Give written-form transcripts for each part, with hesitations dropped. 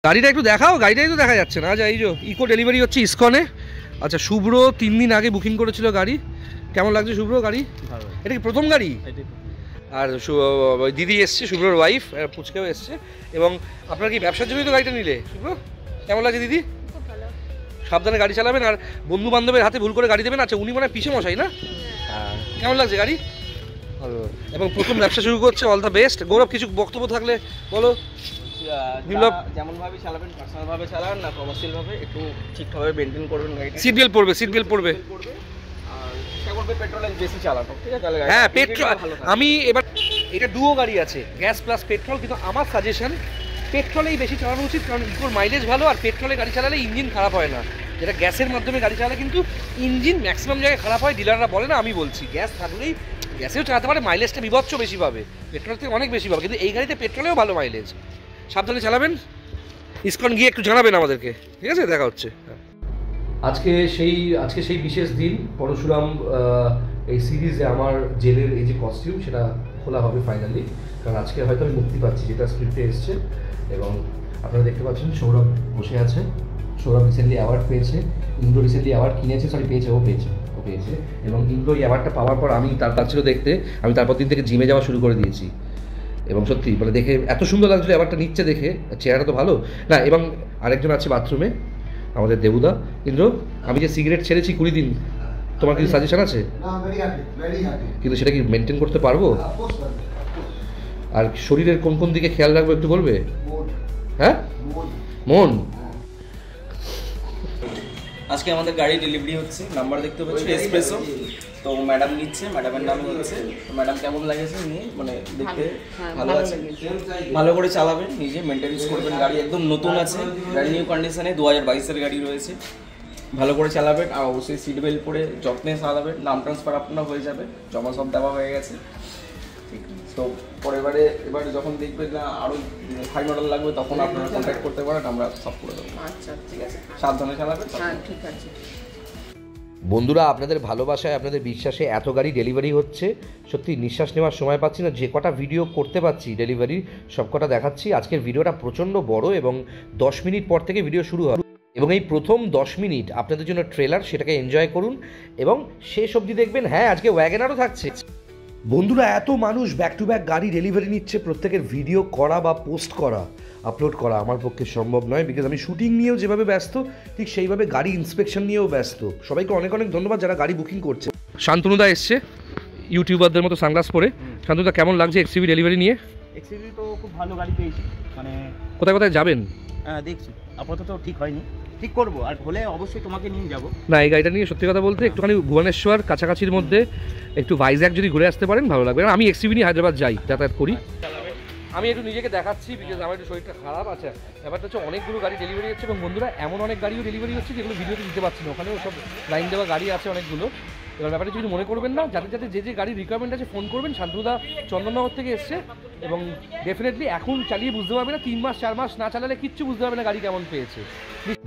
গাড়িটা একটু দেখাও, গাড়িটাই তো দেখা যাচ্ছে না। আচ্ছা এই যে ইকো ডেলিভারি হচ্ছে ইসকনে। আচ্ছা শুভ্র 3 দিন আগে বুকিং করেছিল গাড়ি। কেমন লাগছে শুভ্র গাড়ি? এটা কি প্রথম গাড়ি? আর দিদি এসছে, শুভ্রর ওয়াইফ, পুচকেও এসছে। এবং আপনার কি ব্যবসার জন্যই তো গাড়িটা নিলে শুভ্র? কেমন লাগছে দিদি? সাবধানে গাড়ি চালাবেন আর বন্ধু বান্ধবের হাতে ভুল করে গাড়ি দেবেন। আচ্ছা উনি মানে পিছে মশাই না? কেমন লাগছে গাড়ি? এবং প্রথম ব্যবসা শুরু করছে, অল দ্য বেস্ট। গৌরব কিছু বক্তব্য থাকলে বলো। যেমনভাবে চালাবেন, পার্সোনালভাবে চালান না কমার্শিয়ালভাবে, একটু ঠিকঠাকভাবে মেনটেন করবেন গাড়িটা। সিট বেল্ট পরবে, সিট বেল্ট পরবে। আর চেষ্টা করবে পেট্রোল বেশি চালানো, ঠিক আছে? তাহলে হ্যাঁ পেট্রোল। আমি এবার এটা ডুও গাড়ি আছে, গ্যাস প্লাস পেট্রোল, কিন্তু আমার সাজেশন পেট্রোলেই বেশি চালানো উচিত, কারণ ইকোর মাইলেজ ভালো আর পেট্রোলে গাড়ি চালালে ইঞ্জিন খারাপ হয় না। যেটা গ্যাসের মাধ্যমে গাড়ি চালালে কিন্তু ইঞ্জিন ম্যাক্সিমাম জায়গায় খারাপ হয়, ডিলাররা বলে না, আমি বলছি। গ্যাস থাকলেই গ্যাসেও চালাতে পারে, মাইলেজটা বিভৎস বেশি পাবে, পেট্রোল থেকে অনেক বেশি পাবে, কিন্তু এই গাড়িতে পেট্রোলেও ভালো মাইলেজ। সাবধানে চালাবেন, ইসকন গিয়ে একটু জানাবেন আমাদেরকে, ঠিক আছে? দেখা হচ্ছে। আজকে সেই বিশেষ দিন, পরশুরাম এই সিরিজে আমার জেলের এই যে কস্টিউম সেটা খোলা হবে ফাইনালি, কারণ আজকে হয়তো আমি মুক্তি পাচ্ছি, যেটা স্ক্রিপ্টে এসছে। এবং আপনারা দেখতে পাচ্ছেন সৌরভ বসে আছে। সৌরভ রিসেন্টলি অ্যাওয়ার্ড পেয়েছে, ইন্দ্র রিসেন্টলি অ্যাওয়ার্ড কিনেছে, ও পেয়েছে। এবং ইন্দ্র এই অ্যাওয়ার্ডটা পাওয়ার পর আমি তার ছিল দেখতে, আমি তারপর দিন থেকে জিমে যাওয়া শুরু করে দিয়েছি। এবং সত্যি মানে দেখে এত সুন্দর লাগছিল, অ্যাওয়ার্ডটা নিচ্ছে দেখে, চেহারা তো ভালো না। এবং আরেকজন আছে বাথরুমে, আমাদের দেবুদা। ইন্দ্র, আমি যে সিগারেট ছেড়েছি 20 দিন, তোমার কিছু সাজেশন আছে? কিন্তু সেটা কি মেনটেন করতে পারবো? আর শরীরের কোন কোন দিকে খেয়াল রাখবো একটু বলবে? হ্যাঁ, মন। আজকে আমাদের গাড়ি ডেলিভারি হচ্ছে, নাম্বার দেখতে পাচ্ছি এসপ্রেসো। তো ম্যাডাম নিচ্ছে, ম্যাডামের নাম হচ্ছে। তো ম্যাডাম কেমন লাগেছে নিয়ে? মানে দেখতে ভালো আছে, ভালো করে চালাবেন, নিজে মেনটেন্স করবেন। গাড়ি একদম নতুন আছে, ব্র্যান্ড নিউ কন্ডিশনে, 2022-এর গাড়ি রয়েছে। ভালো করে চালাবেন আর অবশ্যই সিট বেল্ট পরে যত্নে চালাবেন। নাম ট্রান্সফার আপনার হয়ে যাবে, জমা সব দেওয়া হয়ে গেছে, ঠিক। তো এবারে যখন দেখবেন না আরও হাই মডেল লাগবে, তখন আপনারা কন্ট্যাক্ট করতে পারেন, আমরা সব করে দেবো। আচ্ছা ঠিক আছে, সাবধানে চালাবেন। হ্যাঁ ঠিক আছে। বন্ধুরা, আপনাদের ভালোবাসায়, আপনাদের বিশ্বাসে এত গাড়ি ডেলিভারি হচ্ছে, সত্যি নিঃশ্বাস নেওয়ার সময় পাচ্ছি না। যে কটা ভিডিও করতে পারছি ডেলিভারি, সব কটা দেখাচ্ছি। আজকের ভিডিওটা প্রচণ্ড বড় এবং 10 মিনিট পর থেকে ভিডিও শুরু হবে। এবং এই প্রথম 10 মিনিট আপনাদের জন্য ট্রেলার, সেটাকে এনজয় করুন এবং শেষ অবধি দেখবেন। হ্যাঁ, আজকে ওয়াগনারও থাকছে। বন্ধুরা, এত মানুষ ব্যাক টু ব্যাক গাড়ি ডেলিভারি নিচ্ছে, প্রত্যেকের ভিডিও করা বা পোস্ট করা, আপলোড করা আমার পক্ষে সম্ভব নয়, বিকজ আমি শুটিং নিয়েও যেভাবে ব্যস্ত, ঠিক সেইভাবে গাড়ি ইন্সপেকশন নিয়েও ব্যস্ত। সবাইকে অনেক অনেক ধন্যবাদ যারা গাড়ি বুকিং করছে। শান্তনুদা এসছে ইউটিউবারদের মতো সানগ্লাস পরে। শান্তনুদা, কেমন লাগছে এক্সইভি ডেলিভারি নিয়ে? এক্সইভি তো খুব ভালো গাড়ি পেয়েছি। মানে কোথায় কোথায় যাবেন? দেখছি, আপাতত ঠিক হয়নি, ঠিক করবো, আর হলে অবশ্যই তোমাকে নিয়ে যাবো। না, এই গাড়িটা নিয়ে সত্যি কথা বলতে একটুখানি ভুবনেশ্বর কাছাকাছির মধ্যে একটু ভাইজ্যাক যদি ঘুরে আসতে পারেন ভালো লাগবে। আমি এক্সইভি নিয়ে হায়দ্রাবাদ যাই, যাতায়াত করি। আমি একটু নিজেকে দেখাচ্ছি, বিকজ আমার একটু শরীরটা খারাপ আছে। ব্যাপারটা হচ্ছে অনেকগুলো গাড়ি ডেলিভারি হচ্ছে, এবং বন্ধুরা এমন অনেক গাড়িও ডেলিভারি হচ্ছে যেগুলো ভিডিওতে দিতে পারছি না। ওখানেও সব লাইন দেওয়া গাড়ি আছে অনেকগুলো। এবার ব্যাপারটা কিছু মনে করবেন না, যাদের যাদের যে গাড়ির রিকোয়ারমেন্ট আছে ফোন করবেন। শান্তনুদা চন্দননগর থেকে এসছে এবং ডেফিনেটলি এখন চালিয়ে বুঝতে পারবে না, 3 মাস 4 মাস না চালালে কিচ্ছু বুঝতে পারবে না গাড়ি কেমন পেয়েছে।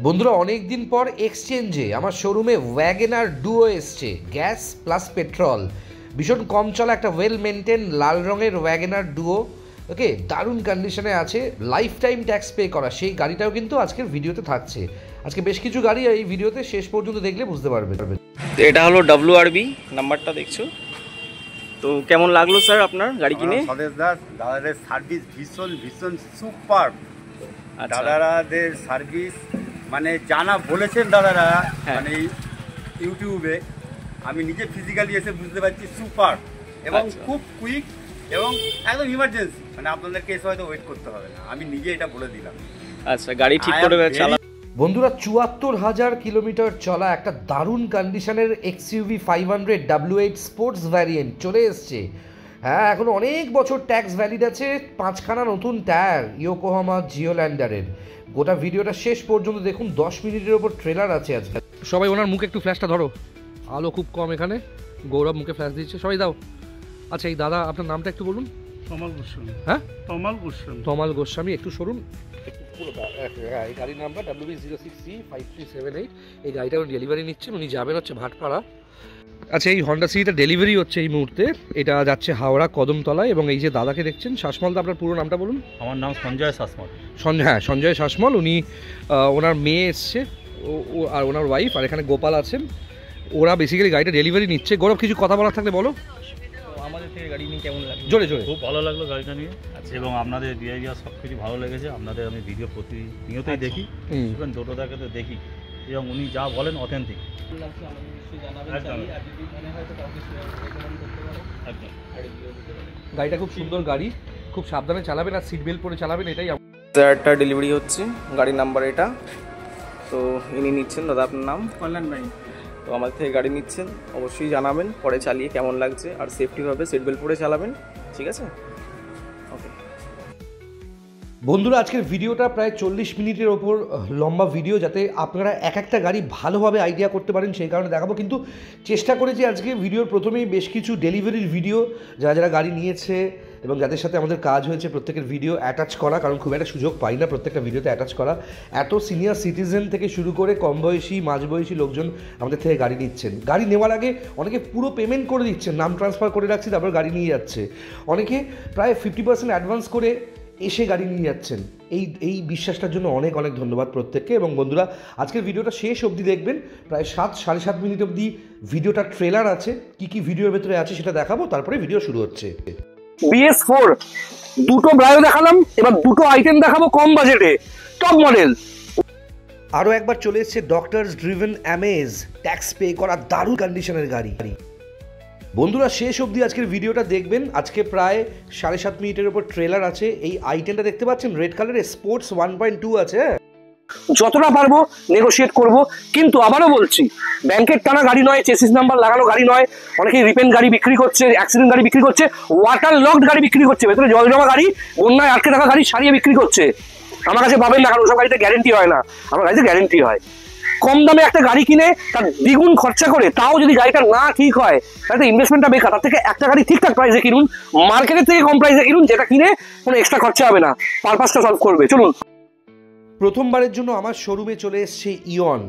বন্ধুরা, অনেক দিন পর এক্সচেঞ্জে আমার শোরুমে ওয়াগনার ডুও এসছে, গ্যাস প্লাস পেট্রোল, ভীষণ কম চলা একটা ওয়েল মেনটেন লাল রঙের ওয়াগনার ডুও। ওকে, দারুণ কন্ডিশনে আছে, লাইফ টাইম ট্যাক্স পে করা। সেই গাড়িটাও কিন্তু আজকের ভিডিওতে থাকছে। আজকে বেশ কিছু গাড়ি এই ভিডিওতে শেষ পর্যন্ত দেখলে বুঝতে পারবেন। এটা হলো WRB নাম্বারটা দেখছো। তো কেমন লাগলো স্যার আপনার গাড়ি কিনে? দাদাদের সার্ভিস ভীষণ সুপার। দাদাদের সার্ভিস মানে জানা বলেছেন দাদারা, মানে ইউটিউবে আমি নিজে ফিজিক্যালি এসে বুঝতে পারছি সুপার এবং খুব কুইক এবং একদম ইমার্জেন্সি। মানে আপনাদেরকে এসে হয়তো ওয়েট করতে হবে না, আমি নিজে এটা বলে দিলাম। আচ্ছা, গাড়ি ঠিক করে চালা। বন্ধুরা, 74,000 কিলোমিটার চলা একটা দারুণ কন্ডিশনের এক্সইউভি 500 W8 স্পোর্টস ভ্যারিয়েন্ট চলে এসছে। হ্যাঁ, এখন অনেক বছর ট্যাক্স ভ্যালিড আছে, 5খানা নতুন টায়ার ইয়োকোহামা জিওল্যান্ডারের। গোটা ভিডিওটা শেষ পর্যন্ত দেখুন, 10 মিনিটের ওপর ট্রেলার আছে আজকে। সবাই ওনার মুখে একটু ফ্ল্যাশটা ধরো, আলো খুব কম এখানে। গৌরব মুখে ফ্ল্যাশ দিচ্ছে, সবাই দাও। আচ্ছা, এই দাদা আপনার নামটা একটু বলুন। তমাল গোস্বামী। হ্যাঁ, তমাল গোস্বামী। একটু সরুন, এই গাড়ির নাম্বার WB06C5378। এই গাড়িটা উনি ডেলিভারি নিচ্ছেন, উনি যাবেন হচ্ছে ভাটপাড়া। আচ্ছা, এই হন্ডা সিটিটা ডেলিভারি হচ্ছে এই মুহূর্তে। এটা যাচ্ছে হাওড়া কদমতলায়, এবং এই যে দাদাকে দেখছেন শাসমল, আপনার পুরো নামটা বলুন। আমার নাম সঞ্জয় শাসমল। সঞ্জয় শাসমল। উনি ওনার মেয়ে এসছে আর ওনার ওয়াইফ, আর এখানে গোপাল আছেন। ওরা বেসিক্যালি গাড়িটা ডেলিভারি নিচ্ছে। গৌরব, কিছু কথা বলার থাকলে বলো। আমাদের থেকে গাড়ি নিয়ে কেমন লাগে? জোরে জোরে। খুব ভালো লাগলো গাড়িটা নিয়ে, এবং আপনাদের বিহেভিয়ার সব কিছু ভালো লেগেছে। আপনাদের আমি ভিডিও প্রতিনিয়তই দেখি, ইভেন টোটোটাকে তো দেখি, এবং উনি যা বলেন অথেন্টিক। গাড়িটা খুব সুন্দর গাড়ি, খুব সাবধানে চালাবেন আর সিট বেল্ট পরে চালাবেন, এটাই। একটা ডেলিভারি হচ্ছে, গাড়ির নাম্বার এটা। তো ইনি নিচ্ছেন, দাদা আপনার নাম? কল্যাণ ভাই। তো আমাদের থেকে গাড়ি নিচ্ছেন, অবশ্যই জানাবেন পরে চালিয়ে কেমন লাগছে, আর সেফটিভাবে সিট বেল্ট পরে চালাবেন, ঠিক আছে? ওকে বন্ধুরা, আজকের ভিডিওটা প্রায় 40 মিনিটের ওপর লম্বা ভিডিও, যাতে আপনারা এক একটা গাড়ি ভালোভাবে আইডিয়া করতে পারেন সেই কারণে দেখাবো। কিন্তু চেষ্টা করেছি আজকে ভিডিওর প্রথমেই বেশ কিছু ডেলিভারির ভিডিও, যারা যারা গাড়ি নিয়েছে এবং যাদের সাথে আমাদের কাজ হয়েছে প্রত্যেকের ভিডিও অ্যাটাচ করা, কারণ খুব একটা সুযোগ পাই না প্রত্যেকটা ভিডিওতে অ্যাটাচ করা। এত সিনিয়র সিটিজেন থেকে শুরু করে কম বয়সী মাঝবয়সী লোকজন আমাদের থেকে গাড়ি নিচ্ছেন। গাড়ি নেওয়ার আগে অনেকে পুরো পেমেন্ট করে দিচ্ছেন, নাম ট্রান্সফার করে রাখছি, তারপর গাড়ি নিয়ে যাচ্ছে। অনেকে প্রায় 50% অ্যাডভান্স করে এসে গাড়ি নিয়ে যাচ্ছেন। এই বিশ্বাসটার জন্য অনেক অনেক ধন্যবাদ প্রত্যেককে। এবং বন্ধুরা, আজকের ভিডিওটা শেষ অবধি দেখবেন, প্রায় 7-7.5 মিনিট অবধি ভিডিওটার ট্রেলার আছে। কি ভিডিওর ভেতরে আছে সেটা দেখাবো, তারপরে ভিডিও শুরু হচ্ছে। BS4 দুটো ব্রায়ো দেখালাম, এবার দুটো আইটেম দেখাবো কম বাজেটে, টপ মডেল। আরও একবার চলে এসছে doctors driven amaze, tax pay করা দারুণ কন্ডিশনের গাড়ি। বন্ধুরা, শেষ অবধি আজকের ভিডিওটা দেখবেন। আজকে প্রায় 7.5 মিনিটের উপর ট্রেলার আছে। এই আইটেমটা দেখতে পাচ্ছেন রেড কালারের, স্পোর্টস 1.2 আছে। যতটা পারবো নেগোশিয়েট করব, কিন্তু আবারও বলছি, ব্যাংকের টানা গাড়ি নয়, চেসিস নাম্বার লাগানো গাড়ি নয়। অনেকে রিপেন গাড়ি বিক্রি করছে, অ্যাক্সিডেন্ট গাড়ি বিক্রি করছে, ওয়াটার লকড গাড়ি বিক্রি করছে, ভেতরে জল জমা গাড়ি, বন্যায় আটকে থাকা গাড়ি সারিয়ে বিক্রি করছে। আমার কাছে পাবেন না, কারণ ওসব গাড়িতে গ্যারেন্টি হয় না, আমার গাড়িতে গ্যারেন্টি হয়। কম দামে একটা গাড়ি কিনে তার দ্বিগুণ খরচা করে, তাও যদি গাড়িটা না ঠিক হয় তাহলে ইনভেস্টমেন্টটা বেকার। তার থেকে একটা গাড়ি ঠিকঠাক প্রাইসে কিনুন, মার্কেটের থেকে কম প্রাইসে কিনুন, যেটা কিনে কোনো এক্সট্রা খরচা হবে না, পারপাসটা সলভ করবে। চলুন। প্রথমবারের জন্য আমার শোরুমে চলে এসছে ইয়ন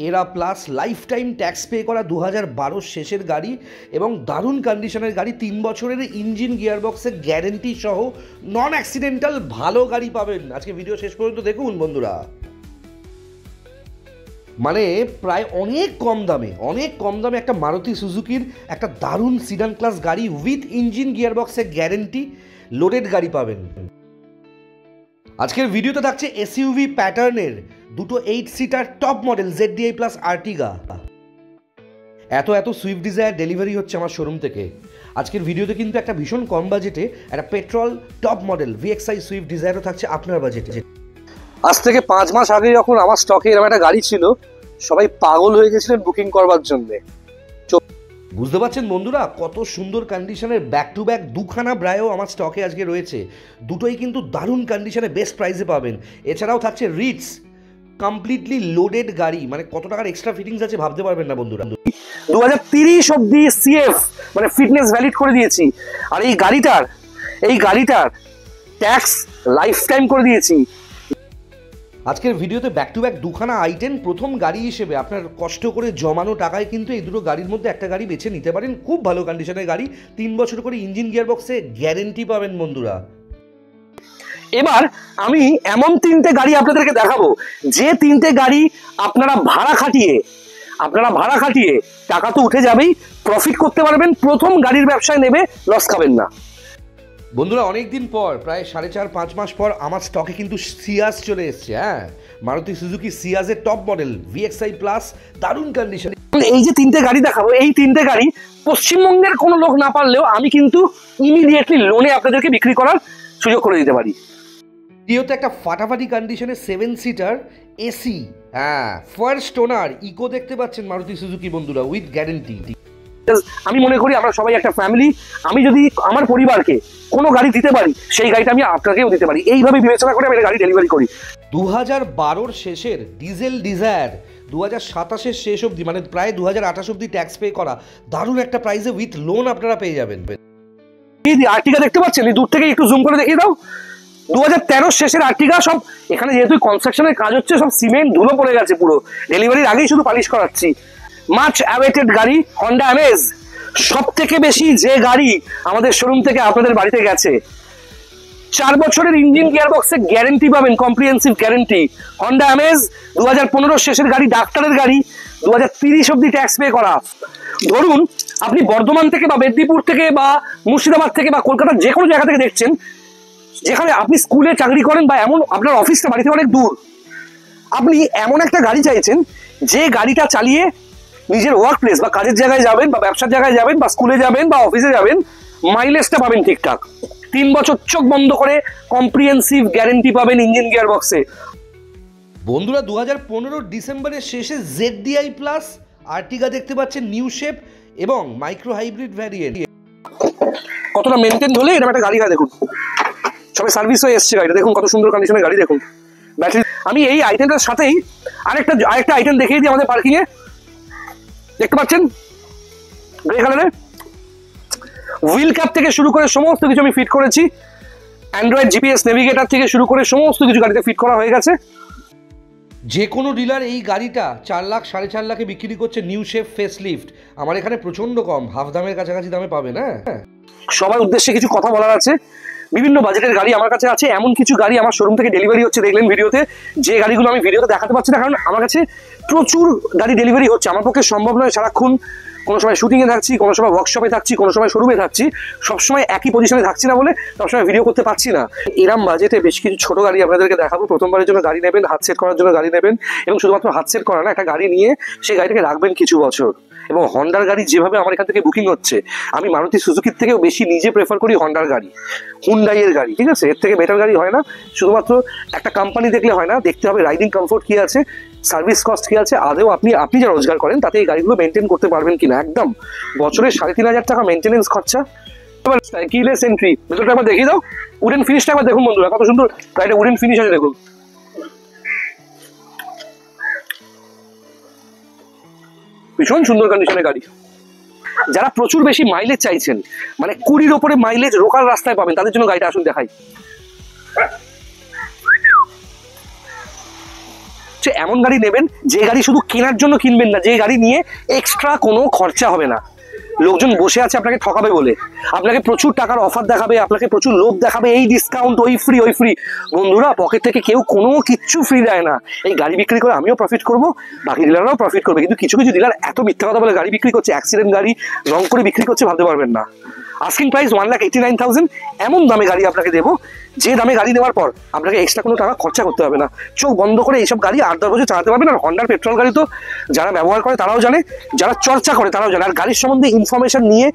এরা plus, life time tax pay করা 2012 শেষের গাড়ি, এবং দারুণ কন্ডিশনের গাড়ি। 3 বছরের ইঞ্জিন গিয়ারবক্সের গ্যারেন্টি সহ নন অ্যাক্সিডেন্টাল ভালো গাড়ি পাবেন। আজকে ভিডিও শেষ পর্যন্ত দেখুন বন্ধুরা। মানে প্রায় অনেক কম দামে একটা মারুতি সুজুকির একটা দারুণ সিডান ক্লাস গাড়ি উইথ ইঞ্জিন গিয়ারবক্সের গ্যারেন্টি লোডেড গাড়ি পাবেন। আজকের ভিডিওতে থাকছে এসইউভি প্যাটার্নের দুটো 8 seater top model ZDI plus Ertiga. এত সুইফট ডিজায়ার ডেলিভারি হচ্ছে আমার শোরুম থেকে। আজকের ভিডিওতে কিন্তু একটা ভীষণ কম বাজেটে একটা petrol top model VXI Swift ডিজায়ারও থাকছে আপনার বাজেটে। আজ থেকে 5 মাস আগে যখন আমার স্টকে এরকম একটা গাড়ি ছিল, সবাই পাগল হয়ে গেছিলেন বুকিং করবার জন্য। বুঝতে পারছেন বন্ধুরা, কত সুন্দর কন্ডিশনের ব্যাক টু ব্যাক দুখানা ব্রায়ো আমার স্টকে আজকে রয়েছে। দুটোই কিন্তু দারুণ কন্ডিশনে বেস্ট প্রাইসে পাবেন। এছাড়াও থাকছে রিটস, কমপ্লিটলি লোডেড গাড়ি, মানে কত টাকার এক্সট্রা ফিটিংস আছে ভাবতে পারবেন না বন্ধুরা। 2030 অব্দি CF মানে ফিটনেস ভ্যালিড করে দিয়েছি, আর এই গাড়িটার ট্যাক্স লাইফ টাইম করে দিয়েছি। আজকের ভিডিওতে ব্যাক টু ব্যাক দুখানা আইটেম। প্রথম গাড়ি হিসেবে আপনার কষ্ট করে জমানো টাকায় কিন্তু এই দুটো গাড়ির মধ্যে একটা গাড়ি বেছে নিতে পারেন। খুব ভালো কন্ডিশনের গাড়ি, 3 বছর করে ইঞ্জিন গিয়ারবক্সে গ্যারেন্টি পাবেন বন্ধুরা। এবার আমি এমন 3টে গাড়ি আপনাদেরকে দেখাবো, যে 3টে গাড়ি আপনারা ভাড়া খাটিয়ে টাকা তো উঠে যাবেই, প্রফিট করতে পারবেন। প্রথম গাড়ির ব্যবসায় নেবে, লস খাবেন না। বন্ধুরা, অনেকদিন পর, প্রায় 4.5-5 মাস পর আমার স্টকে কিন্তু সিয়াজ চলে এসছে। হ্যাঁ, মারুতি সুজুকি সিয়াজের টপ মডেল VXI প্লাস, দারুণ কন্ডিশন। এই যে 3টে গাড়ি দেখাবো, এই 3টে গাড়ি পশ্চিমবঙ্গের কোনো লোক না পারলেও আমি কিন্তু ইমিডিয়েটলি লোনে আপনাদেরকে বিক্রি করার সুযোগ করে দিতে পারি। দ্বিতীয়ত একটা ফাটাফাটি কন্ডিশনের 7 সিটার এসি, হ্যাঁ, ফার্স্ট ওনার ইকো দেখতে পাচ্ছেন মারুতি সুজুকি বন্ধুরা, উইথ গ্যারেন্টি। আমি মনে করি আমরা সবাই একটা ফ্যামিলি, আমি যদি আমার পরিবারকে কোনো গাড়ি দিতে পারি, সেই গাড়িটা আমি আপনাকেও দিতে পারি, এইভাবে বিবেচনা করে আমি গাড়ি ডেলিভারি করি। 2012 শেষের ডিজেল ডিজায়ার 2027 শেষ অবধি, মানে প্রায় 2028 অবধি ট্যাক্স পে করা দারুণ একটা প্রাইসে উইথ লোন আপনারা পেয়ে যাবেন। এই আর্টিগা দেখতে পাচ্ছেন, দূর থেকে একটু জুম করে দেখিয়ে দাও। 2013 শেষের আর্টিগা, সব এখানে যেহেতু কনস্ট্রাকশনের কাজ হচ্ছে, সব সিমেন্ট ধুলো পড়ে গেছে পুরো, ডেলিভারির আগেই শুধু পালিশ করাচ্ছি। মাচ অ্যাওয়েটেড গাড়ি হন্ডা অ্যামেজ। সব থেকে বেশি যে গাড়ি আমাদের শোরুম থেকে আপনাদের বাড়িতে গেছে, 4 বছরের ইঞ্জিন গিয়ারবক্সে গ্যারেন্টি পাবেন, কম্প্রিহেন্সিভ গ্যারেন্টি। হন্ডা অ্যামেজ 2015 শেষের গাড়ি, ডাক্তারের গাড়ি, 2030 অব্দি ট্যাক্স পে করা। ধরুন আপনি বর্ধমান থেকে বা মেদিনীপুর থেকে বা মুর্শিদাবাদ থেকে বা কলকাতার যে কোনো জায়গা থেকে দেখছেন, যেখানে আপনি স্কুলে চাকরি করেন বা এমন আপনার অফিসটা বাড়ি থেকে অনেক দূর, আপনি এমন একটা গাড়ি চাইছেন যে গাড়িটা চালিয়ে নিজের ওয়ার্ক প্লেস বা কাজের জায়গায় যাবেন বা ব্যবসার জায়গায় যাবেন বা স্কুলে যাবেন বা অফিসে যাবেন, মাইলেজটা পাবেন ঠিকঠাক। 3 বছর চোখ বন্ধ করে কম্প্রিহেন্সিভ গ্যারেন্টি পাবেন ইঞ্জিন গিয়ার বক্সে। বন্ধুরা 2015 ডিসেম্বরের শেষে ZDI প্লাস আর্টিগা দেখতে পাচ্ছেন, নিউ শেপ এবং মাইক্রো হাইব্রিড ভ্যারিয়েন্ট। কতটা মেনটেন হলে এরকম একটা গাড়ি হয় দেখুন, সবাই সার্ভিস হয়ে এসছে গাড়িটা, দেখুন কত সুন্দর কন্ডিশনের গাড়ি, দেখুন ব্যাটারি। আমি এই আইটেমটার সাথেই আরেকটা আইটেম দেখিয়ে দিই আমাদের পার্কিং এ, দেখতে পাচ্ছেন গ্রে কালারের হুইল ক্যাপ থেকে শুরু করে সমস্ত কিছু আমি ফিট করেছি। অ্যান্ড্রয়েড জিপিএস নেভিগেটর থেকে শুরু করে সমস্ত কিছু গাড়িতে ফিট করা হয়ে গেছে। যে কোনো ডিলার এই গাড়িটা 4 লাখ 4.5 লাখে বিক্রি করছে, নিউ শেপ ফেস লিফট। আমার এখানে প্রচন্ড কম, হাফ দামের কাছাকাছি দামে পাবে না। সবার উদ্দেশ্যে কিছু কথা বলার আছে। বিভিন্ন বাজেটের গাড়ি আমার কাছে আছে, এমন কিছু গাড়ি আমার শোরুম থেকে ডেলিভারি হচ্ছে, দেখলেন ভিডিওতে। যে গাড়িগুলো আমি ভিডিওতে দেখাতে পারছি না, কারণ আমার কাছে প্রচুর গাড়ি ডেলিভারি হচ্ছে। আমার পক্ষে সম্ভব নয় সারাক্ষণ, কোনো সময় শুটিংয়ে থাকছি, কোনো সময় ওয়ার্কশপে থাকছি, কোনো সময় শোরুমে থাকছি, সবসময় একই পজিশনে থাকছি না বলে সবসময় ভিডিও করতে পারছি না। এরম বাজেটে বেশ কিছু ছোট গাড়ি আপনাদেরকে দেখাবো। প্রথমবারের জন্য গাড়ি নেবেন, হাত সেট করার জন্য গাড়ি নেবেন, এবং শুধুমাত্র হাত সেট করা না, একটা গাড়ি নিয়ে সেই গাড়িটাকে রাখবেন কিছু বছর। এবং হন্ডার গাড়ি যেভাবে আমার এখান থেকে বুকিং হচ্ছে, আমি মারুতি সুজুকির থেকেও বেশি নিজে প্রেফার করি হন্ডার গাড়ি, হুন্ডাইয়ের গাড়ি, ঠিক আছে? এর থেকে বেটার গাড়ি হয় না। শুধুমাত্র একটা কোম্পানি দেখলে হয় না, দেখতে হবে রাইডিং কমফোর্ট কি আছে, সার্ভিস কস্ট কি আছে, আদৌ আপনি যা রোজগার করেন তাতে এই গাড়িগুলো মেনটেন করতে পারবেন কিনা। একদম বছরে 3,500 টাকা মেনটেনেন্স খরচা। এবার কিলেস এন্ট্রি, ভেতরটা একবার দেখিয়ে দাও। উডেন ফিনিশটা একবার দেখুন বন্ধুরা, কত সুন্দর গাড়িটা উডেন ফিনিশ আছে, দেখুন। ভীষণ সুন্দর কন্ডিশনের গাড়ি। যারা প্রচুর বেশি মাইলেজ চাইছেন, মানে 20-র ওপরে মাইলেজ লোকাল রাস্তায় পাবেন, তাদের জন্য গাড়িটা আসুন দেখাই। এমন গাড়ি নেবেন যে গাড়ি শুধু কেনার জন্য কিনবেন না, যে গাড়ি নিয়ে এক্সট্রা কোনো খরচা হবে না। লোকজন বসে আছে আপনাকে ঠকাবে বলে, আপনাকে প্রচুর টাকার অফার দেখাবে, আপনাকে প্রচুর লোভ দেখাবে, এই ডিসকাউন্ট, ওই ফ্রি, ওই ফ্রি। বন্ধুরা, পকেট থেকে কেউ কোনো কিচ্ছু ফ্রি দেয় না। এই গাড়ি বিক্রি করে আমিও প্রফিট করব, বাকি ডিলাররাও প্রফিট করবে। কিন্তু কিছু কিছু ডিলার এত মিথ্যা কথা বলে গাড়ি বিক্রি করছে, অ্যাক্সিডেন্ট গাড়ি রং করে বিক্রি করছে, ভাবতে পারবেন না। আস্কিং প্রাইস 1,89,000, এমন দামে গাড়ি আপনাকে দেবো যে দামে গাড়ি নেওয়ার পর আপনাকে এক্সট্রা কোনো টাকা খরচা করতে হবে না। চোখ বন্ধ করে এইসব গাড়ি 8-10 বছর চালাতে পারবেন। আর হন্ডার পেট্রোল গাড়ি তো যারা ব্যবহার করে তারাও জানে, যারা চর্চা করে তারাও জানে। আর গাড়ির সম্বন্ধে ইনফরমেশন নিয়ে